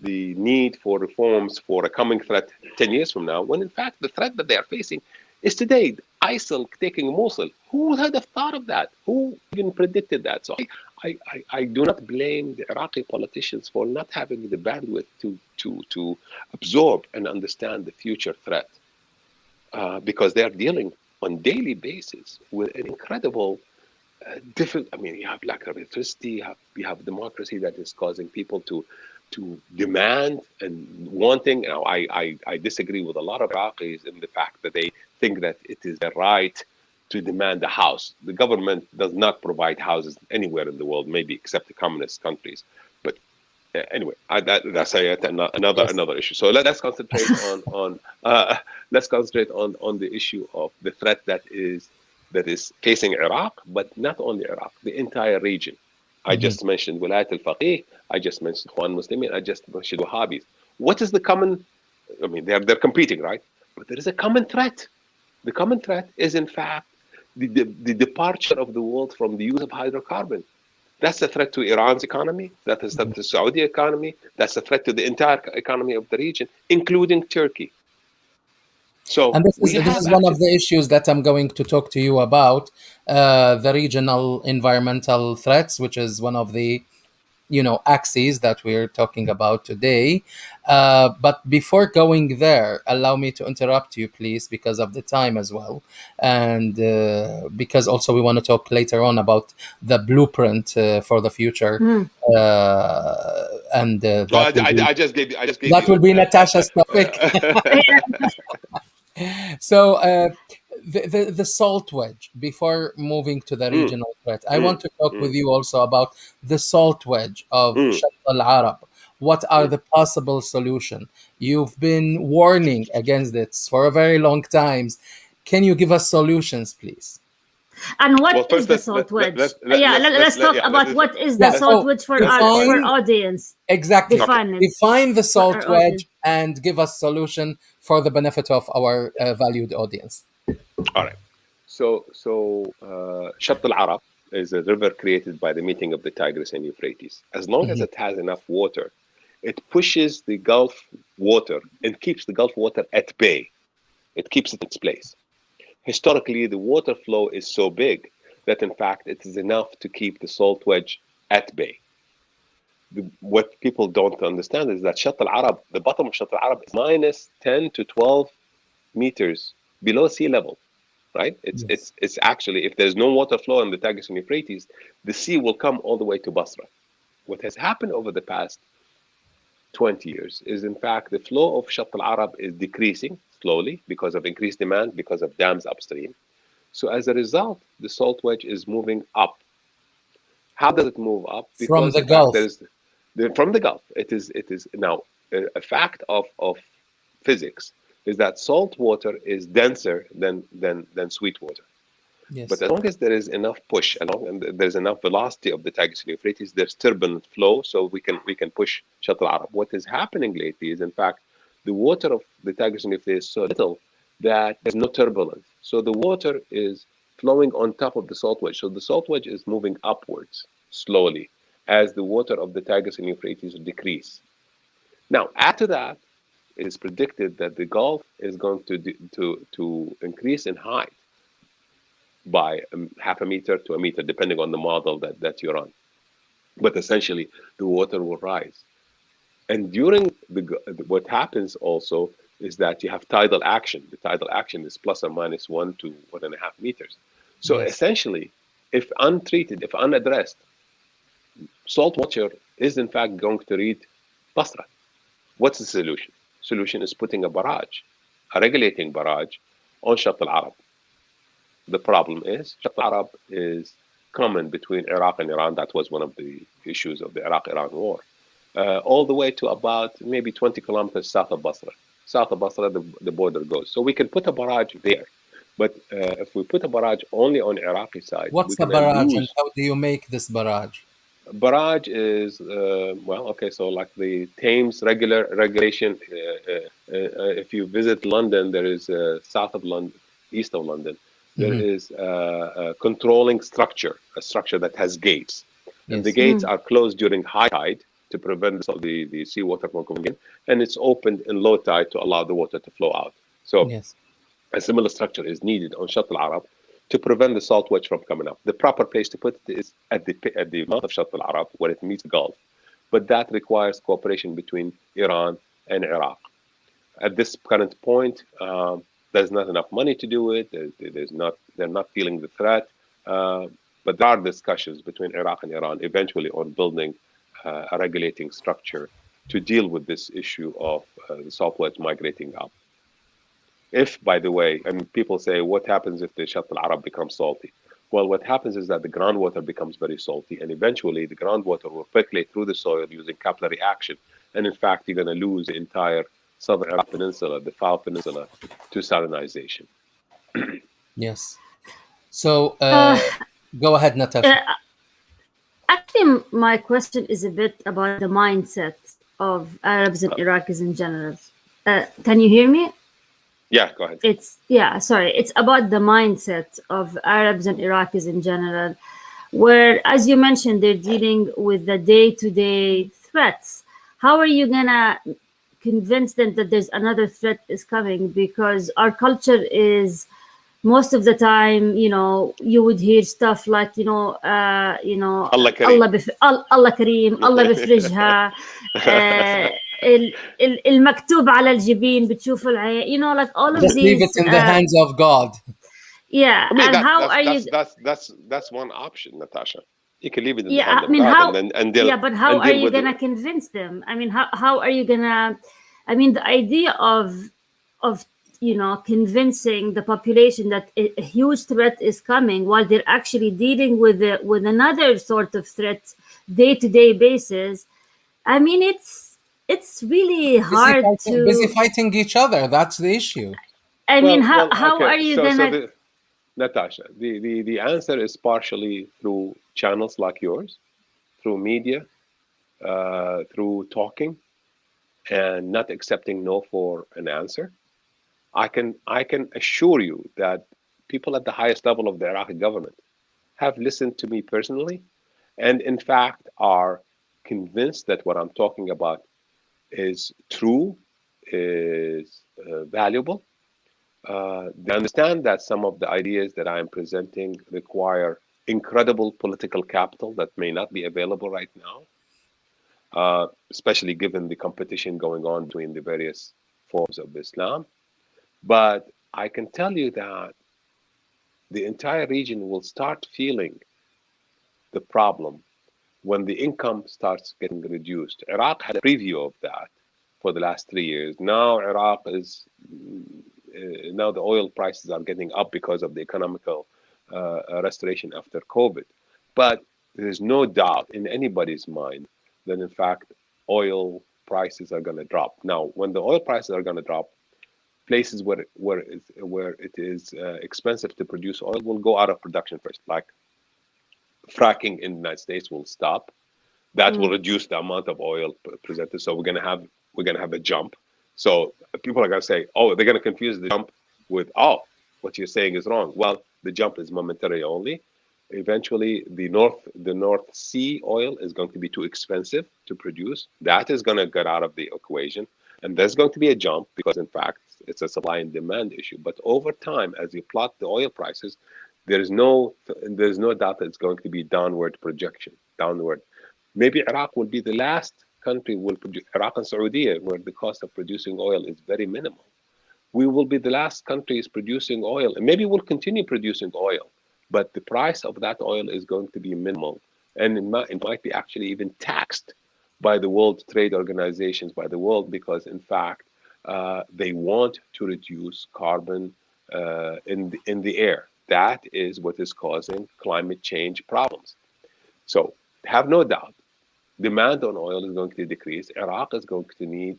Speaker 3: the need for reforms for a coming threat 10 years from now, when in fact the threat that they are facing is today. ISIL taking Mosul. Who had have thought of that? Who even predicted that? So I do not blame the Iraqi politicians for not having the bandwidth to absorb and understand the future threat, because they are dealing on daily basis with an incredible different. I mean, you have lack of electricity, you have democracy that is causing people to demand and wanting. Now, I disagree with a lot of Iraqis in the fact that they think that it is their right to demand a house. The government does not provide houses anywhere in the world, maybe except the communist countries. But anyway, that's
Speaker 1: Yes.
Speaker 3: another issue. So let's concentrate on let's concentrate on the issue of the threat that is facing Iraq, but not only Iraq, the entire region. I
Speaker 1: Hmm.
Speaker 3: just mentioned Wilayat al-Faqih. I just mentioned Ikhwan Muslimin. I just mentioned Wahhabis. What is the common? I mean, they're competing, right? But there is a common threat. The common threat is, in fact, the departure of the world from the use of hydrocarbon. That's a threat to Iran's economy. That is a threat to the Saudi economy. That's a threat to the entire economy of the region, including Turkey. So
Speaker 1: And this is
Speaker 3: we
Speaker 1: this
Speaker 3: have
Speaker 1: is one of
Speaker 3: actually.
Speaker 1: the issues that I'm going to talk to you about, the regional environmental threats, which is one of the axes that we're talking about today. But before going there, allow me to interrupt you, please, because of the time as well, and because also we want to talk later on about the blueprint for the future,
Speaker 2: Mm.
Speaker 1: and
Speaker 3: Oh, I just gave
Speaker 1: that
Speaker 3: you
Speaker 1: will be Natasha's topic. So the salt wedge. Before moving to the
Speaker 3: mm,
Speaker 1: regional threat, I
Speaker 3: mm,
Speaker 1: want to talk with
Speaker 3: mm,
Speaker 1: you also about the salt wedge of
Speaker 3: mm,
Speaker 1: Shatt al Arab. What are
Speaker 3: mm.
Speaker 1: the possible solution? You've been warning against this for a very long times. Can you give us solutions, please?
Speaker 2: And what
Speaker 3: Well,
Speaker 2: is
Speaker 3: first
Speaker 2: the salt wedge? Yeah,
Speaker 3: let's
Speaker 2: let's talk
Speaker 3: yeah
Speaker 2: about what is the
Speaker 1: Yeah.
Speaker 2: salt
Speaker 1: So
Speaker 2: wedge
Speaker 3: let's
Speaker 2: for
Speaker 3: define it.
Speaker 1: define
Speaker 2: audience.
Speaker 1: exactly.
Speaker 3: Okay.
Speaker 2: Define it
Speaker 1: Define the
Speaker 2: for
Speaker 1: salt
Speaker 2: our audience.
Speaker 1: wedge and give us solution for the benefit of our valued audience.
Speaker 3: All right. Shatt al-Arab is a river created by the meeting of the Tigris and Euphrates. As long as
Speaker 1: Mhm.
Speaker 3: it has enough water, it pushes the Gulf water and keeps the Gulf water at bay. It keeps it in its place. Historically, the water flow is so big that, in fact, it is enough to keep the salt wedge at bay. What people don't understand is that Shatt al-Arab, the bottom of Shatt al-Arab is minus 10 to 12 meters below sea level, right?
Speaker 1: Yes.
Speaker 3: It's actually, if there's no water flow in the Tigris and Euphrates, the sea will come all the way to Basra. What has happened over the past 20 years is, in fact, the flow of Shatt al-Arab is decreasing slowly because of increased demand, because of dams upstream. So as a result, the salt wedge is moving up. How does it move up?
Speaker 1: From
Speaker 3: Because,
Speaker 1: the
Speaker 3: in fact,
Speaker 1: Gulf.
Speaker 3: from the Gulf. It is now a fact of physics is that salt water is denser than sweet water. But
Speaker 1: Yes.
Speaker 3: as long as there is enough push, and there's enough velocity of the Tigris and Euphrates, there's turbulent flow, so we can push Shatt al-Arab. What is happening lately is, in fact, the water of the Tigris and Euphrates is so little that there's no turbulence. So the water is flowing on top of the salt wedge. So the salt wedge is moving upwards slowly as the water of the Tigris and Euphrates decrease. Now, after that, it is predicted that the Gulf is going to increase in height by half a meter to a meter, depending on the model that you're on. But essentially, the water will rise. And during what happens also is that you have tidal action. The tidal action is plus or minus 1 to 1.5 meters. So
Speaker 1: Yes.
Speaker 3: essentially, if untreated, if unaddressed, salt water is in fact going to reach Basra. What's the solution? Solution is putting a barrage, a regulating barrage on Shatt al-Arab. The problem is Shat al-Arab is common between Iraq and Iran. That was one of the issues of the Iraq-Iran war. All the way to about maybe 20 kilometers south of Basra. South of Basra, the border goes. So we can put a barrage there. But if we put a barrage only on Iraqi side,
Speaker 1: What's
Speaker 3: we're
Speaker 1: the
Speaker 3: going to
Speaker 1: barrage and
Speaker 3: lose.
Speaker 1: how do you make this barrage?
Speaker 3: Barrage is, well, okay, so like the Thames regulation. If you visit London, there is south of London, east of London, there is a controlling structure, a structure that has gates. And the
Speaker 1: Yes.
Speaker 3: gates are closed during high tide to prevent the seawater from coming in, and it's opened in low tide to allow the water to flow out. So
Speaker 1: Yes.
Speaker 3: a similar structure is needed on Shat al-Arab to prevent the salt wedge from coming up. The proper place to put it is at the mouth of Shat al-Arab, where it meets the Gulf. But that requires cooperation between Iran and Iraq. At this current point, there's not enough money to do it. They're not feeling the threat. But there are discussions between Iraq and Iran eventually on building a regulating structure to deal with this issue of the salt wedge migrating up. If, by the way, and people say, what happens if the Shat al-Arab becomes salty? Well, what happens is that the groundwater becomes very salty, and eventually the groundwater will percolate through the soil using capillary action. And in fact, you're going to lose the entire southern Iraq Peninsula, the Fao Peninsula, to salinization.
Speaker 1: Yes. So go ahead, Natasha.
Speaker 2: Actually, my question is a bit about the mindset of Arabs and Iraqis in general. Can you hear me?
Speaker 3: Yeah, go ahead.
Speaker 2: It's about the mindset of Arabs and Iraqis in general, where, as you mentioned, they're dealing with the day-to-day threats. How are you gonna convince them that there's another threat is coming? Because our culture is, most of the time, you would hear stuff like,
Speaker 3: Allah Kareem.
Speaker 2: Allah Kareem, Allah بفرجها. المكتوب على الجبين بتشوف العين, like all of
Speaker 1: Just leave it
Speaker 2: these.
Speaker 1: in the hands of God.
Speaker 2: Yeah,
Speaker 3: I mean,
Speaker 2: and how are you?
Speaker 3: that's one option, Natasha. You can leave it in the
Speaker 2: Yeah,
Speaker 3: hand
Speaker 2: I
Speaker 3: of
Speaker 2: mean,
Speaker 3: God
Speaker 2: how?
Speaker 3: and deal
Speaker 2: Yeah, but how
Speaker 3: and
Speaker 2: are
Speaker 3: deal
Speaker 2: you
Speaker 3: with
Speaker 2: gonna
Speaker 3: it.
Speaker 2: convince them? I mean, how are you gonna? I mean, the idea of convincing the population that a huge threat is coming while they're actually dealing with another sort of threat day-to-day basis. I mean, it's really hard
Speaker 1: Busy
Speaker 2: to.
Speaker 1: fighting each other. That's the issue.
Speaker 2: I mean, how are
Speaker 3: Okay.
Speaker 2: you
Speaker 3: So
Speaker 2: gonna?
Speaker 3: Natasha, the answer is partially through channels like yours, through media, through talking, and not accepting no for an answer. I can assure you that people at the highest level of the Iraqi government have listened to me personally, and in fact are convinced that what I'm talking about is true, is valuable. They understand that some of the ideas that I am presenting require incredible political capital that may not be available right now, especially given the competition going on between the various forms of Islam. But I can tell you that the entire region will start feeling the problem when the income starts getting reduced. Iraq had a preview of that for the last 3 years. Now Iraq is now the oil prices are getting up because of the economical restoration after COVID. But there is no doubt in anybody's mind that in fact oil prices are going to drop. Now, when the oil prices are going to drop, places where it is expensive to produce oil will go out of production first. Like fracking in the United States will stop. That will reduce the amount of oil presented. So we're gonna have a jump. So people are gonna say, oh, they're gonna confuse the jump with, oh, what you're saying is wrong. Well, the jump is momentary only. Eventually, the North Sea oil is going to be too expensive to produce. That is going to get out of the equation, and there's going to be a jump because, in fact, it's a supply and demand issue. But over time, as you plot the oil prices, there's no doubt that it's going to be downward projection, downward. Maybe Iraq will be the last country will produce, Iraq and Saudi, where the cost of producing oil is very minimal. We will be the last countries producing oil, and maybe we'll continue producing oil, but the price of that oil is going to be minimal, and it might be actually even taxed by the World Trade Organizations, by the world, because in fact they want to reduce carbon in the air. that is what is causing climate change problems. So have no doubt, demand on oil is going to decrease. Iraq is going to need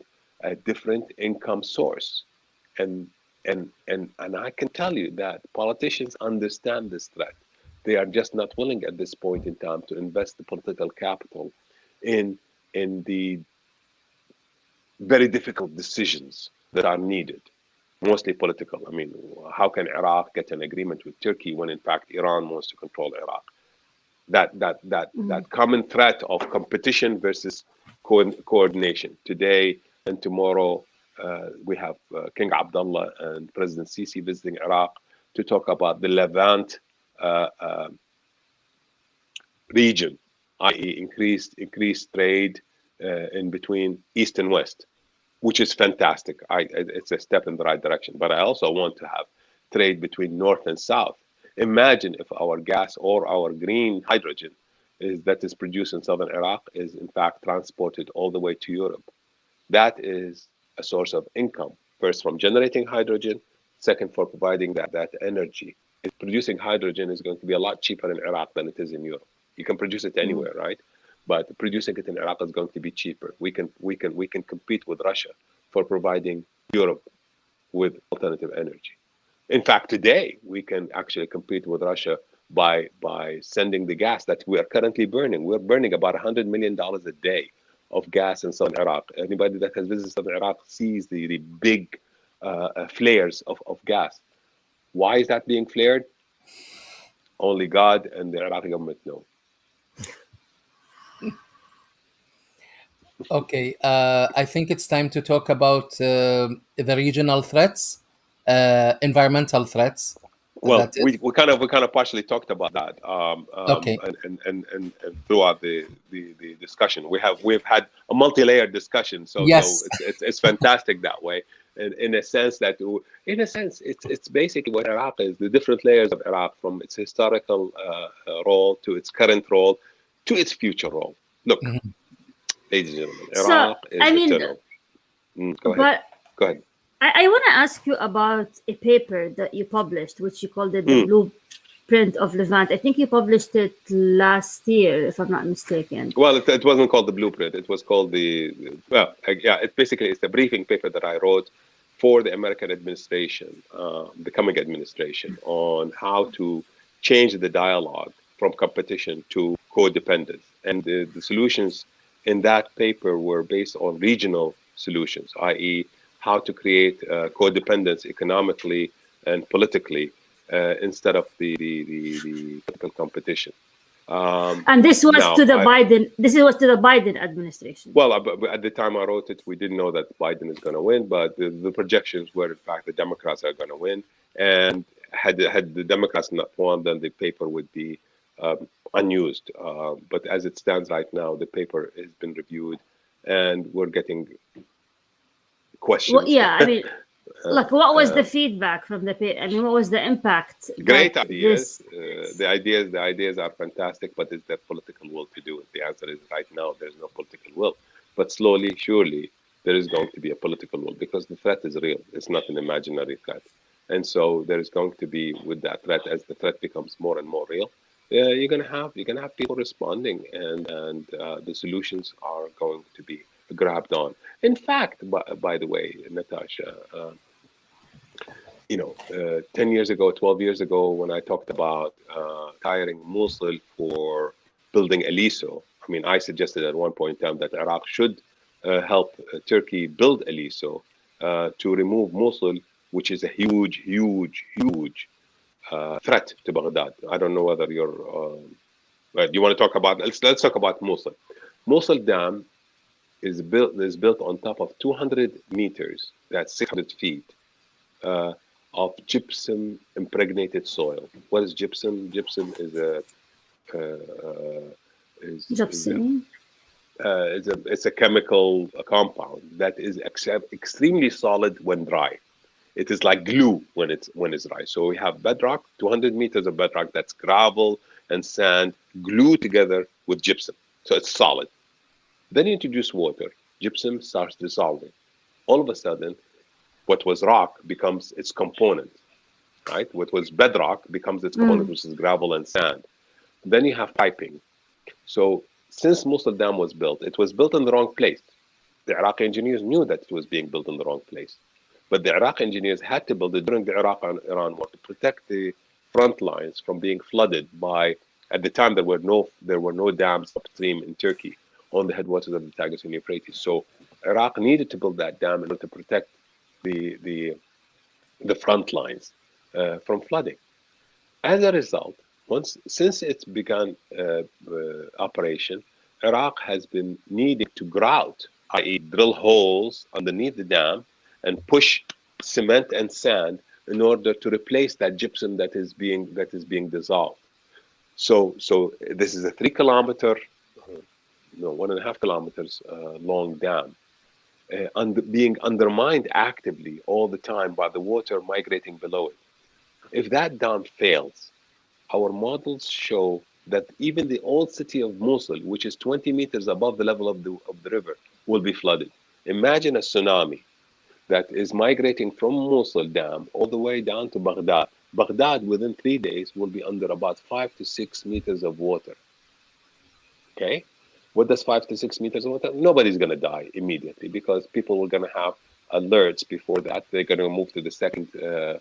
Speaker 3: a different income source. And and I can tell you that politicians understand this threat. They are just not willing at this point in time to invest the political capital in the very difficult decisions that are needed, mostly political. I mean, how can Iraq get an agreement with Turkey when in fact Iran wants to control Iraq? That common threat of competition versus coordination. Today and tomorrow, we have King Abdullah and President Sisi visiting Iraq to talk about the Levant region, i.e., increased trade in between East and West, which is fantastic. It's a step in the right direction. But I also want to have trade between North and South. Imagine if our gas or our green hydrogen that is produced in southern Iraq is in fact transported all the way to Europe. That is a source of income, first from generating hydrogen, second for providing that energy. If producing hydrogen is going to be a lot cheaper in Iraq than it is in Europe. You can produce it anywhere, right? But producing it in Iraq is going to be cheaper. We can compete with Russia for providing Europe with alternative energy. In fact, today we can actually compete with Russia by sending the gas that we are currently burning. We're burning about $100 million a day of gas in southern Iraq. Anybody that has visited southern Iraq sees the big flares of gas. Why is that being flared? Only God and the Iraqi government know.
Speaker 1: Okay, I think it's time to talk about the regional threats, environmental threats.
Speaker 3: Well, we kind of partially talked about that,
Speaker 1: Okay.
Speaker 3: and throughout the discussion, we've had a multi-layered discussion, so
Speaker 1: Yes.
Speaker 3: it's fantastic that way. In a sense, it's basically what Iraq is, the different layers of Iraq, from its historical role to its current role to its future role. Look, ladies and gentlemen, Iraq is eternal. Go ahead. Go ahead.
Speaker 2: I want to ask you about a paper that you published, which you called it the Blueprint of Levant. I think you published it last year, if I'm not mistaken.
Speaker 3: Well, it wasn't called the Blueprint. It was called it's the briefing paper that I wrote for the American administration, the coming administration, on how to change the dialogue from competition to codependence. And the solutions in that paper were based on regional solutions, i.e., how to create codependence economically and politically instead of the political competition.
Speaker 2: And this was to the Biden. This was to the Biden administration.
Speaker 3: Well, at the time I wrote it, we didn't know that Biden is going to win, but the projections were, in fact, the Democrats are going to win. And had the Democrats not won, then the paper would be unused. But as it stands right now, the paper has been reviewed, and we're getting questions.
Speaker 2: Well, yeah, I mean, look, what was the feedback from the paper? I mean, what was the impact?
Speaker 3: Great ideas. The ideas are fantastic, but is there political will to do it? The answer is right now there's no political will. But slowly, surely, there is going to be a political will, because the threat is real. It's not an imaginary threat. And so there is going to be, with that threat, as the threat becomes more and more real, you're gonna have people responding, and the solutions are going to be grabbed on. In fact, by the way, Natasha, 10 years ago, 12 years ago, when I talked about hiring Mosul for building Eliso, I mean, I suggested at one point in time that Iraq should help Turkey build Eliso to remove Mosul, which is a huge threat to Baghdad. I don't know whether you're. You want to talk about? Let's talk about Mosul. Mosul Dam is built on top of 200 meters, that's 600 feet, of gypsum impregnated soil. What is gypsum? Gypsum is it's a chemical compound that is extremely solid when dry. It is like glue when it's dry. So we have bedrock, 200 meters of bedrock that's gravel and sand glued together with gypsum. So it's solid. Then you introduce water. Gypsum starts dissolving. All of a sudden, what was rock becomes its component. right? What was bedrock becomes its component, which is gravel and sand. Then you have piping. So since Mosul Dam was built, it was built in the wrong place. The Iraqi engineers knew that it was being built in the wrong place. But the Iraqi engineers had to build it during the Iraq and Iran war to protect the front lines from being flooded by, at the time there were no dams upstream in Turkey on the headwaters of the Tigris and Euphrates. So Iraq needed to build that dam in order to protect the the, the front lines from flooding. As a result, since its began operation, Iraq has been needing to grout, i.e., drill holes underneath the dam and push cement and sand in order to replace that gypsum that is being dissolved. So this is a 3 kilometer, no 1.5 kilometers long dam, being undermined actively all the time by the water migrating below it. If that dam fails, our models show that even the old city of Mosul, which is 20 meters above the level of the river, will be flooded. Imagine a tsunami that is migrating from Mosul Dam all the way down to Baghdad. Baghdad, within 3 days, will be under about 5 to 6 meters of water. Okay? What does 5 to 6 meters of water? Nobody's going to die immediately because people are going to have alerts before that. They're going to move to the second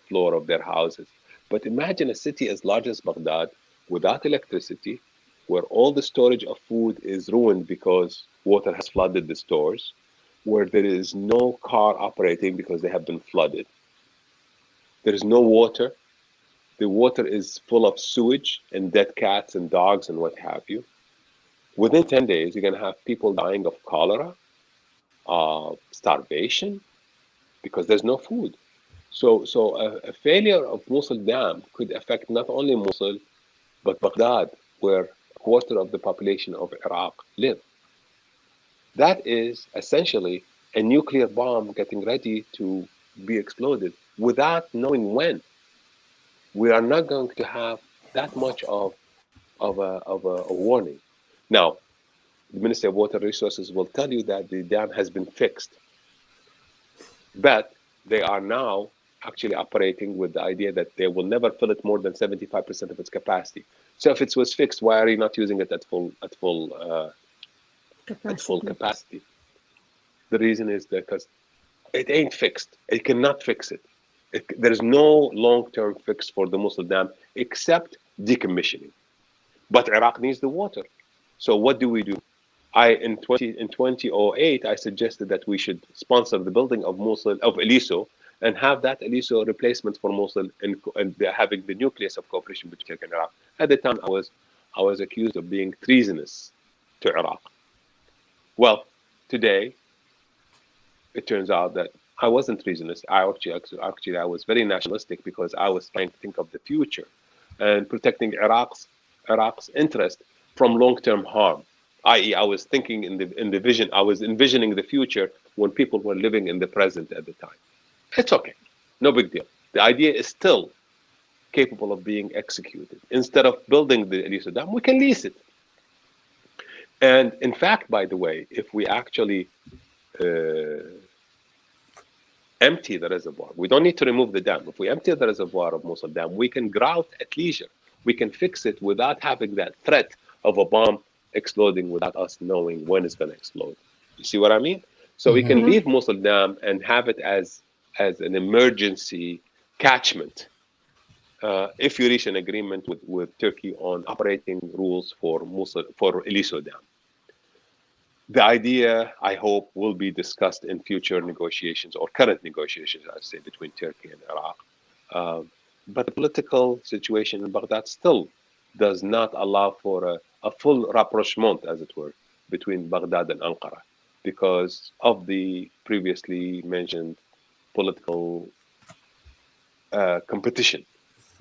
Speaker 3: floor of their houses. But imagine a city as large as Baghdad without electricity, where all the storage of food is ruined because water has flooded the stores, where there is no car operating because they have been flooded. There is no water. The water is full of sewage and dead cats and dogs and what have you. Within 10 days, you're going to have people dying of cholera, starvation, because there's no food. So a failure of Mosul Dam could affect not only Mosul, but Baghdad, where a quarter of the population of Iraq live. That is essentially a nuclear bomb getting ready to be exploded without knowing when. We are not going to have that much of a warning. Now, the Ministry of Water Resources will tell you that the dam has been fixed, but they are now actually operating with the idea that they will never fill it more than 75% of its capacity. So if it was fixed, why are you not using it at full capacity? The reason is because it ain't fixed. It cannot fix it. There's no long-term fix for the Mosul Dam except decommissioning. But Iraq needs the water. So what do? In 2008, I suggested that we should sponsor the building of Eliso, and have that Eliso replacement for Mosul, and having the nucleus of cooperation between Turkey and Iraq. At the time, I was accused of being treasonous to Iraq. Well, today, it turns out that I wasn't treasonous. I was very nationalistic because I was trying to think of the future and protecting Iraq's interest from long-term harm. I.e., I was thinking in the vision. I was envisioning the future when people were living in the present at the time. It's okay, no big deal. The idea is still capable of being executed. Instead of building the Eliso Dam, we can lease it. And in fact, by the way, if we actually empty the reservoir, we don't need to remove the dam. If we empty the reservoir of Mosul Dam, we can grout at leisure. We can fix it without having that threat of a bomb exploding without us knowing when it's going to explode. You see what I mean? So we can leave Mosul Dam and have it as an emergency catchment if you reach an agreement with Turkey on operating rules for Eliso Dam. The idea, I hope, will be discussed in future negotiations or current negotiations, I say, between Turkey and Iraq. But the political situation in Baghdad still does not allow for a full rapprochement, as it were, between Baghdad and Ankara because of the previously mentioned political competition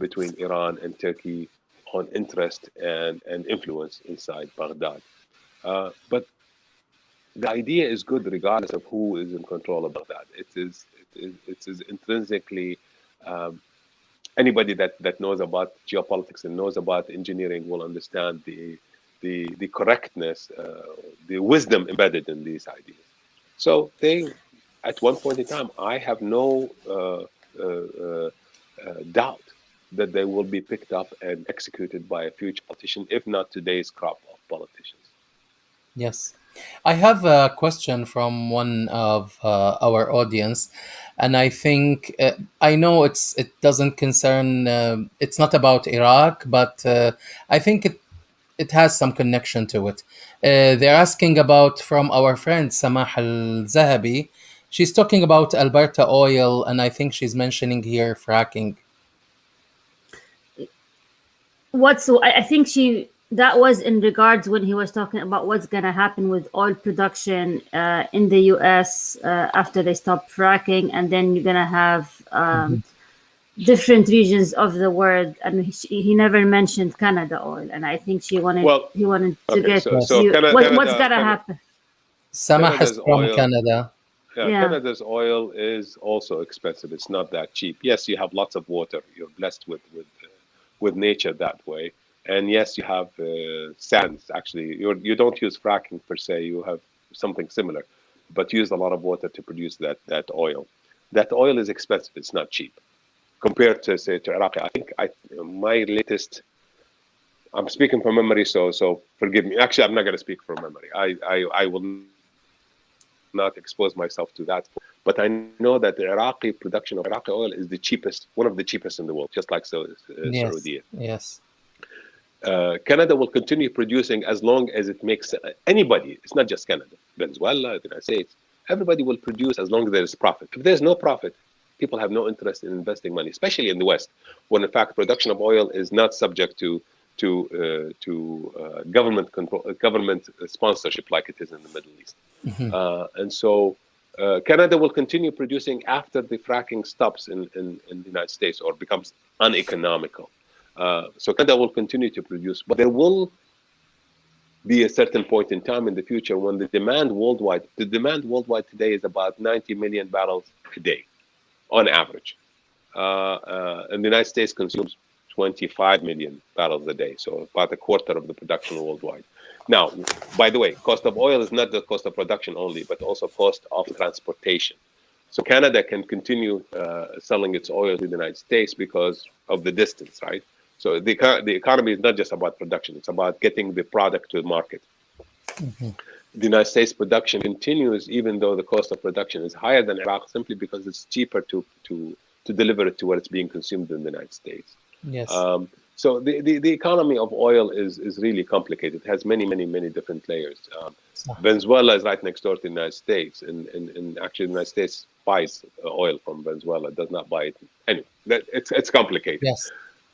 Speaker 3: between Iran and Turkey on interest and influence inside Baghdad. But the idea is good regardless of who is in control of Baghdad. It is intrinsically anybody that knows about geopolitics and knows about engineering will understand the correctness, the wisdom embedded in these ideas. So at one point in time, I have no doubt that they will be picked up and executed by a future politician, if not today's crop of politicians.
Speaker 1: Yes. I have a question from one of our audience, and I think I know it doesn't concern. It's not about Iraq, but I think it has some connection to it. They're asking about from our friend Samah Al Zahabi. She's talking about Alberta oil, and I think she's mentioning here fracking.
Speaker 2: I think that was in regards when he was talking about what's going to happen with oil production in the US after they stop fracking, and then you're going to have different regions of the world, and he never mentioned Canada oil, and I think he wanted to get what's going to happen.
Speaker 1: Samah is from Canada.
Speaker 3: Yeah, Canada's oil is also expensive. It's not that cheap. Yes, you have lots of water. You're blessed with nature that way. And yes, you have sands. Actually, you don't use fracking per se. You have something similar, but you use a lot of water to produce that oil. That oil is expensive. It's not cheap compared to, say, to Iraq. I think my latest. I'm speaking from memory, so forgive me. Actually, I'm not going to speak from memory. I will not expose myself to that. But I know that the Iraqi production of Iraqi oil is the cheapest, one of the cheapest in the world, just like Saudi.
Speaker 1: Yes.
Speaker 3: Canada will continue producing as long as it makes anybody. It's not just Canada, Venezuela, the United States. Everybody will produce as long as there is profit. If there's no profit, people have no interest in investing money, especially in the West, when in fact production of oil is not subject to government control, government sponsorship like it is in the Middle East. And so Canada will continue producing after the fracking stops in the United States or becomes uneconomical. So Canada will continue to produce, but there will be a certain point in time in the future when the demand worldwide today is about 90 million barrels a day on average. And the United States consumes 25 million barrels a day, so about a quarter of the production worldwide. Now, by the way, cost of oil is not the cost of production only, but also cost of transportation. So Canada can continue selling its oil to the United States because of the distance, right? So the economy is not just about production, it's about getting the product to the market. The United States production continues even though the cost of production is higher than Iraq, simply because it's cheaper to deliver it to where it's being consumed in the United States.
Speaker 1: Yes.
Speaker 3: So the economy of oil is really complicated. It has many different layers. Venezuela is right next door to the United States, and actually the United States buys oil from Venezuela. It does not buy it. Anyway, it's complicated.
Speaker 1: Yes.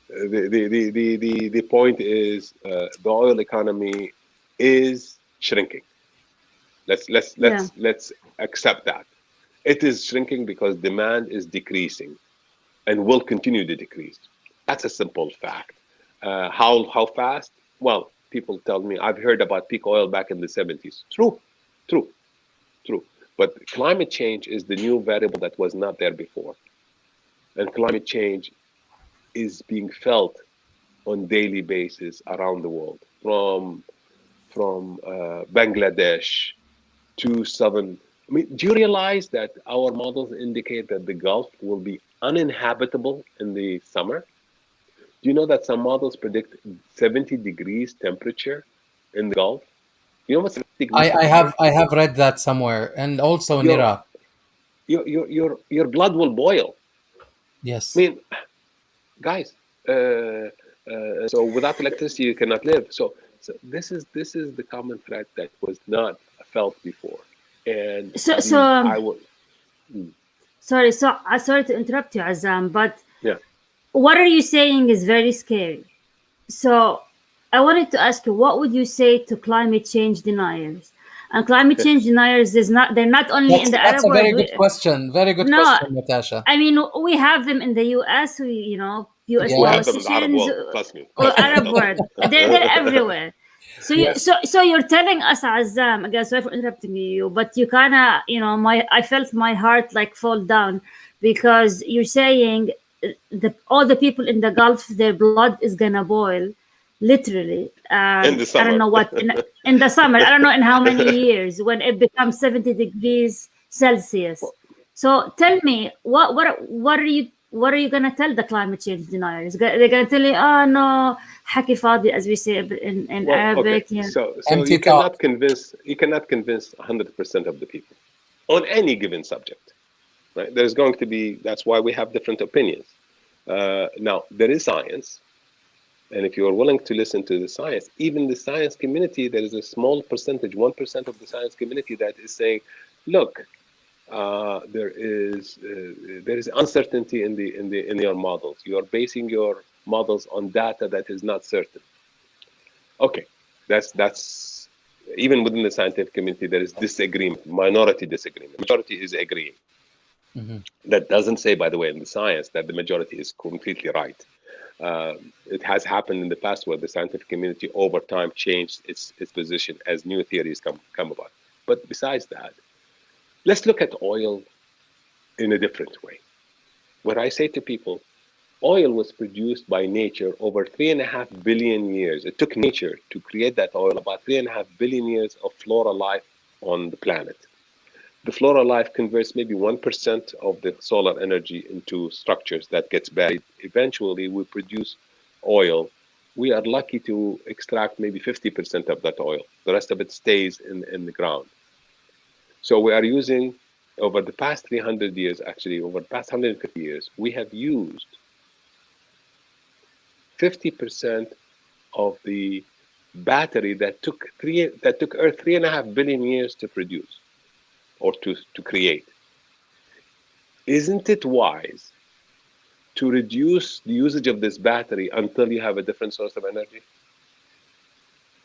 Speaker 3: The point is the oil economy is shrinking. Let's accept that. It is shrinking because demand is decreasing and will continue to decrease. That's a simple fact. How fast? Well, people tell me, I've heard about peak oil back in the 70s. True. But climate change is the new variable that was not there before. And climate change is being felt on daily basis around the world, from Bangladesh to southern. I mean, do you realize that our models indicate that the Gulf will be uninhabitable in the summer? Do you know that some models predict 70 degrees temperature in the Gulf? You know what's
Speaker 1: I have read that somewhere, and also in Iraq.
Speaker 3: Your blood will boil.
Speaker 1: Yes.
Speaker 3: I mean, guys. So without electricity, you cannot live. So this is the common thread that was not felt before. And I would.
Speaker 2: Sorry to interrupt you, Azzam, but
Speaker 3: yeah.
Speaker 2: What are you saying is very scary. So I wanted to ask you, what would you say to climate change deniers? And climate change deniers they're not only in the Arab world.
Speaker 1: That's a very good question. Very good question, Natasha.
Speaker 2: I mean, we have them in the US, US politicians or Arab world. They're everywhere. So so you're telling us, Azzam, again, sorry for interrupting you, but you kind of, I felt my heart like fall down, because you're saying all the people in the Gulf, their blood is gonna boil, literally.
Speaker 3: In the summer.
Speaker 2: I don't know what in the summer. I don't know in how many years when it becomes 70 degrees Celsius. So tell me, what are you what are you going to tell the climate change deniers? They're going to tell you, oh no, haki fadi, as we say in
Speaker 3: Well, okay.
Speaker 2: Arabic. Yeah.
Speaker 3: So
Speaker 1: Empty thought.
Speaker 3: you cannot convince 100% of the people on any given subject, right? There's going to be, that's why we have different opinions. Now, there is science, and if you are willing to listen to the science, even the science community, there is a small percentage, 1% of the science community that is saying, look, there is uncertainty in your models. You are basing your models on data that is not certain. Okay, that's even within the scientific community there is disagreement, minority disagreement. Majority is agreeing.
Speaker 1: Mm-hmm.
Speaker 3: That doesn't say, by the way, in the science that the majority is completely right. It has happened in the past where the scientific community over time changed its position as new theories come about. But besides that, let's look at oil in a different way. What I say to people, oil was produced by nature over 3.5 billion years. It took nature to create that oil, about 3.5 billion years of flora life on the planet. The flora life converts maybe 1% of the solar energy into structures that gets buried. Eventually, we produce oil. We are lucky to extract maybe 50% of that oil. The rest of it stays in the ground. So we are using, over the past 300 years, actually, over the past 150 years, we have used 50% of the battery that took Earth 3.5 billion years to produce or to create. Isn't it wise to reduce the usage of this battery until you have a different source of energy?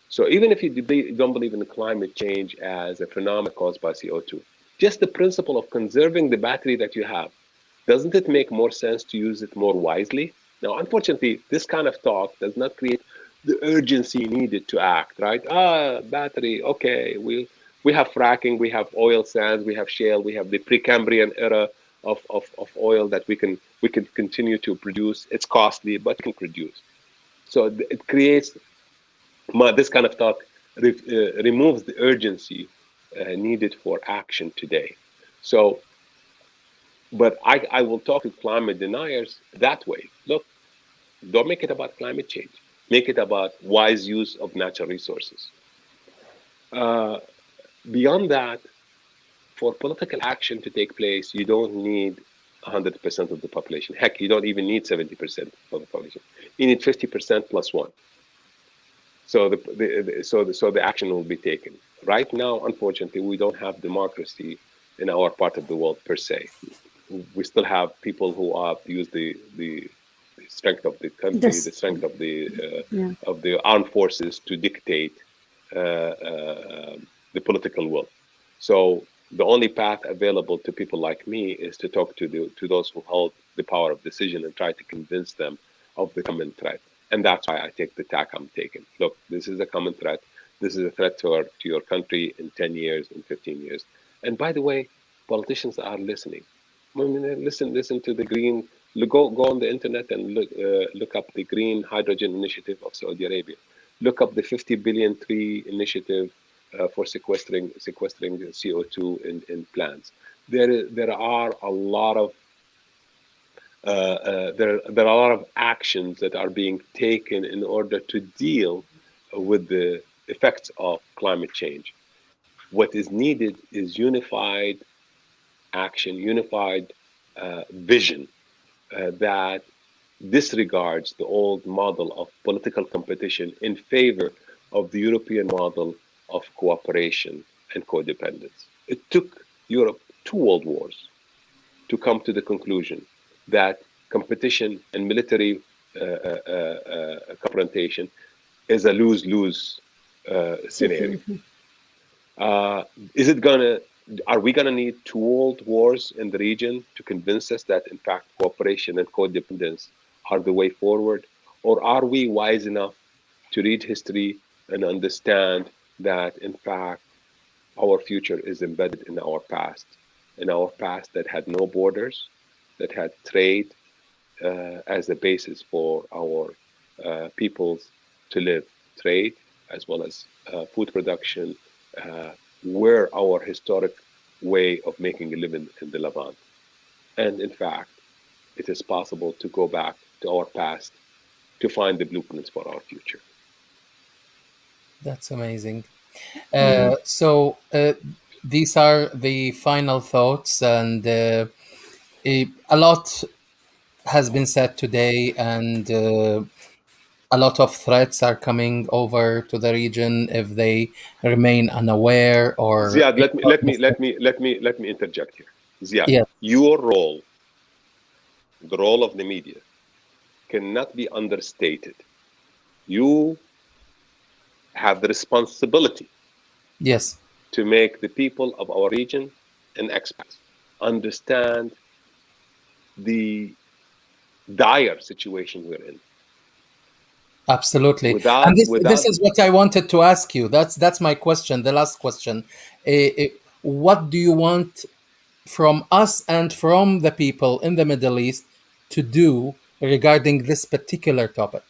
Speaker 3: So even if you don't believe in climate change as a phenomenon caused by CO2, just the principle of conserving the battery that you have, doesn't it make more sense to use it more wisely? Now, unfortunately, this kind of talk does not create the urgency needed to act, right? Battery, okay, we have fracking, we have oil sands, we have shale, we have the Precambrian era of oil that we can continue to produce. It's costly, but we can produce. So it creates this kind of talk removes the urgency needed for action today. So, but I will talk to climate deniers that way. Look, don't make it about climate change. Make it about wise use of natural resources. Uh, Beyond that, for political action to take place, you don't need 100% of the population. Heck, you don't even need 70% of the population. You need 50% plus one. So the action will be taken. Right now, unfortunately, we don't have democracy in our part of the world per se. We still have people who use the strength of the country,
Speaker 2: This,
Speaker 3: the strength
Speaker 2: yeah.
Speaker 3: of the armed forces to dictate the political will. So the only path available to people like me is to talk to those who hold the power of decision and try to convince them of the common threat. And that's why I take the tack I'm taking. Look, this is a common threat. This is a threat to your country in 10 years, in 15 years. And by the way, politicians are listening. I mean, listen to the green. Go on the internet and look up the Green Hydrogen Initiative of Saudi Arabia. Look up the 50 billion tree initiative for sequestering CO2 in plants. There are a lot of there are a lot of actions that are being taken in order to deal with the effects of climate change. What is needed is unified action, unified vision that disregards the old model of political competition in favor of the European model of cooperation and codependence. It took Europe two world wars to come to the conclusion that competition and military confrontation is a lose-lose scenario.
Speaker 2: Situation.
Speaker 3: Uh, is it gonna? Are we gonna need two world wars in the region to convince us that in fact cooperation and codependence are the way forward, or are we wise enough to read history and understand that in fact our future is embedded in our past that had no borders, that had trade as the basis for our peoples to live, trade as well as food production, were our historic way of making a living in the Levant. And in fact, it is possible to go back to our past to find the blueprints for our future.
Speaker 1: That's amazing.
Speaker 2: Mm.
Speaker 1: These are the final thoughts, and a lot has been said today, and a lot of threats are coming over to the region if they remain unaware or
Speaker 3: Ziad,
Speaker 1: ignore this.
Speaker 3: let me interject here. Ziad,
Speaker 1: Yes,
Speaker 3: your role, the role of the media, cannot be understated. You have the responsibility
Speaker 1: yes,
Speaker 3: to make the people of our region and expats understand the dire situation we're in.
Speaker 1: absolutely. And
Speaker 3: Without
Speaker 1: this
Speaker 3: without
Speaker 1: is what I wanted to ask you. That's my question, the last question. What do you want from us and from the people in the Middle East to do regarding this particular topic?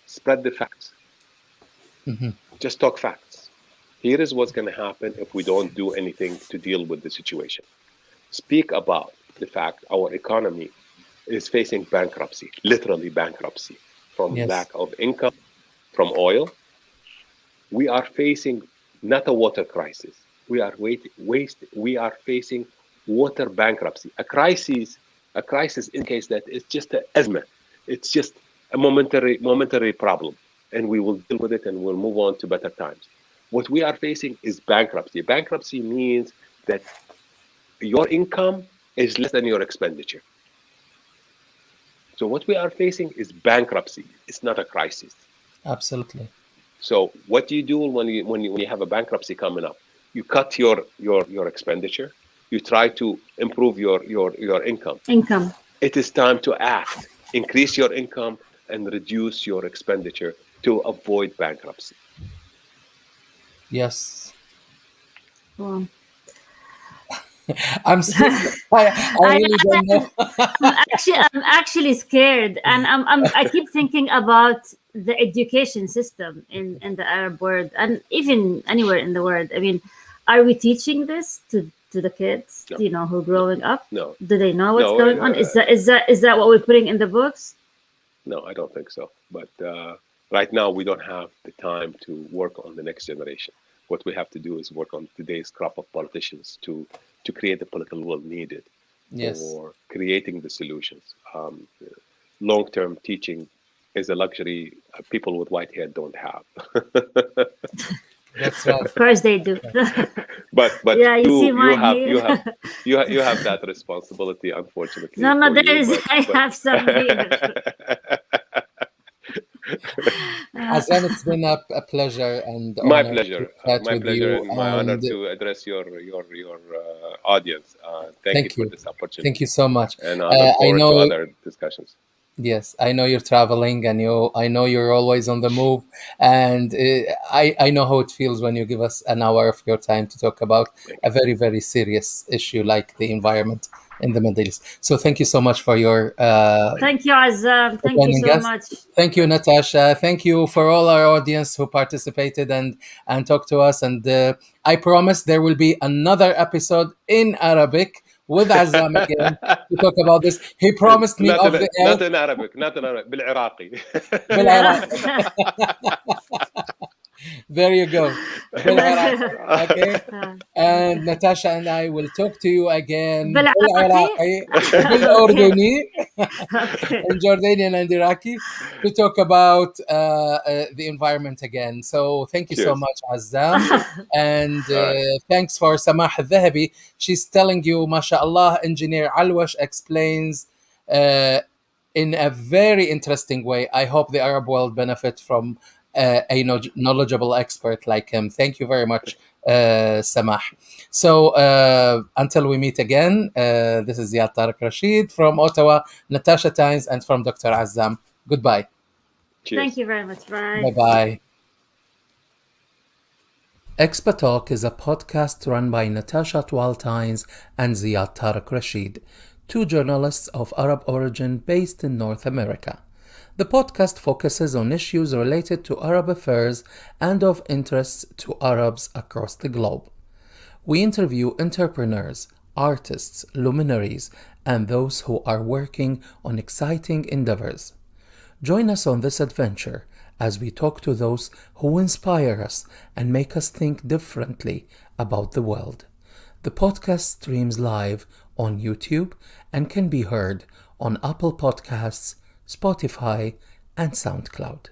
Speaker 3: spread the facts.
Speaker 1: Mhm.
Speaker 3: Just talk facts. Here is what's going to happen if we don't do anything to deal with the situation. Speak about the fact our economy is facing bankruptcy, literally bankruptcy, from
Speaker 1: Yes,
Speaker 3: lack of income from oil. We are facing not a water crisis. We are facing water bankruptcy. A crisis indicates that it's just an asthma. It's just a momentary problem, and we will deal with it and we'll move on to better times. What we are facing is bankruptcy. Bankruptcy means that your income is less than your expenditure. So what we are facing is bankruptcy. It's not a crisis.
Speaker 1: absolutely.
Speaker 3: So what do you do when you have a bankruptcy coming up? You cut your expenditure. You try to improve your income.
Speaker 2: Income.
Speaker 3: It is time to act. Increase your income and reduce your expenditure to avoid bankruptcy.
Speaker 1: Yes.
Speaker 2: Wow.
Speaker 1: I'm speechless. I
Speaker 2: I,
Speaker 1: really don't know.
Speaker 2: I'm actually scared, and I keep thinking about the education system in the Arab world, and even anywhere in the world. I mean, are we teaching this to the kids?
Speaker 3: No,
Speaker 2: You know, who are
Speaker 3: no,
Speaker 2: growing up?
Speaker 3: no,
Speaker 2: Do they know what's
Speaker 3: no,
Speaker 2: going on? Is that what we're putting in the books?
Speaker 3: no. I don't think so. But right now, we don't have the time to work on the next generation. What we have to do is work on today's crop of politicians to create the political will needed
Speaker 1: Yes,
Speaker 3: for creating the solutions. Long-term teaching is a luxury people with white hair don't have.
Speaker 1: that's right.
Speaker 2: Of course they do.
Speaker 3: but
Speaker 2: Yeah, you see
Speaker 3: you
Speaker 2: mine
Speaker 3: have
Speaker 2: here.
Speaker 3: you have that responsibility, unfortunately
Speaker 2: No, no,
Speaker 3: for
Speaker 2: there
Speaker 3: you.
Speaker 2: is. I
Speaker 3: But
Speaker 2: have some here.
Speaker 3: but
Speaker 1: Azam, it's been a pleasure and honor to chat
Speaker 3: my
Speaker 1: with
Speaker 3: pleasure,
Speaker 1: you.
Speaker 3: and my honor
Speaker 1: And
Speaker 3: to address your audience. Thank you
Speaker 1: thank
Speaker 3: for
Speaker 1: you.
Speaker 3: this
Speaker 1: Thank you
Speaker 3: opportunity,
Speaker 1: so much.
Speaker 3: and I look
Speaker 1: I
Speaker 3: forward to
Speaker 1: know.
Speaker 3: other discussions.
Speaker 1: Yes, I know you're traveling, and I know you're always on the move, and I know how it feels when you give us an hour of your time to talk about
Speaker 3: Thank
Speaker 1: a
Speaker 3: you.
Speaker 1: very, very serious issue like the environment in the Middle East. So thank you so much for your
Speaker 3: Thank you.
Speaker 2: Thank you, Azzam.
Speaker 1: for
Speaker 2: Thank you
Speaker 1: joining
Speaker 2: so
Speaker 1: us.
Speaker 2: much.
Speaker 1: Thank you, Natasha. Thank you for all our audience who participated and talked to us. And I promise there will be another episode in Arabic with Azam again to talk about this. He promised me off the air.
Speaker 3: Not in Arabic, not in Arabic, بالعراقي.
Speaker 1: بالعراق. There you go. بالعراقي. Okay. And Natasha and I will talk to you again
Speaker 2: بالعراقي.
Speaker 1: بالعراقي,
Speaker 2: Okay.
Speaker 1: بالأردني,
Speaker 2: Okay.
Speaker 1: in Jordanian and Iraqi to talk about the environment again. So thank you so
Speaker 3: Cheers.
Speaker 1: much, Azzam. And
Speaker 3: All right.
Speaker 1: thanks for Samah al-Dhahabi. She's telling you, mashallah, Engineer Alwash explains uh, in a very interesting way. I hope the Arab world benefit from a knowledgeable expert like him. Thank you very much, Samah. So until we meet again, this is Zyad Tariq Rasheed from Ottawa, Natasha Tynes, and from Dr. Azzam. Goodbye.
Speaker 2: Thank
Speaker 3: Cheers.
Speaker 2: you very much.
Speaker 1: Bye
Speaker 2: Bye.
Speaker 1: bye. ExpaTalk is a podcast run by Natasha Tynes and Zyad Tariq Rasheed, two journalists of Arab origin based in North America. The podcast focuses on issues related to Arab affairs and of interest to Arabs across the globe. We interview entrepreneurs, artists, luminaries, and those who are working on exciting endeavors. Join us on this adventure as we talk to those who inspire us and make us think differently about the world. The podcast streams live on YouTube and can be heard on Apple Podcasts, Spotify, and SoundCloud.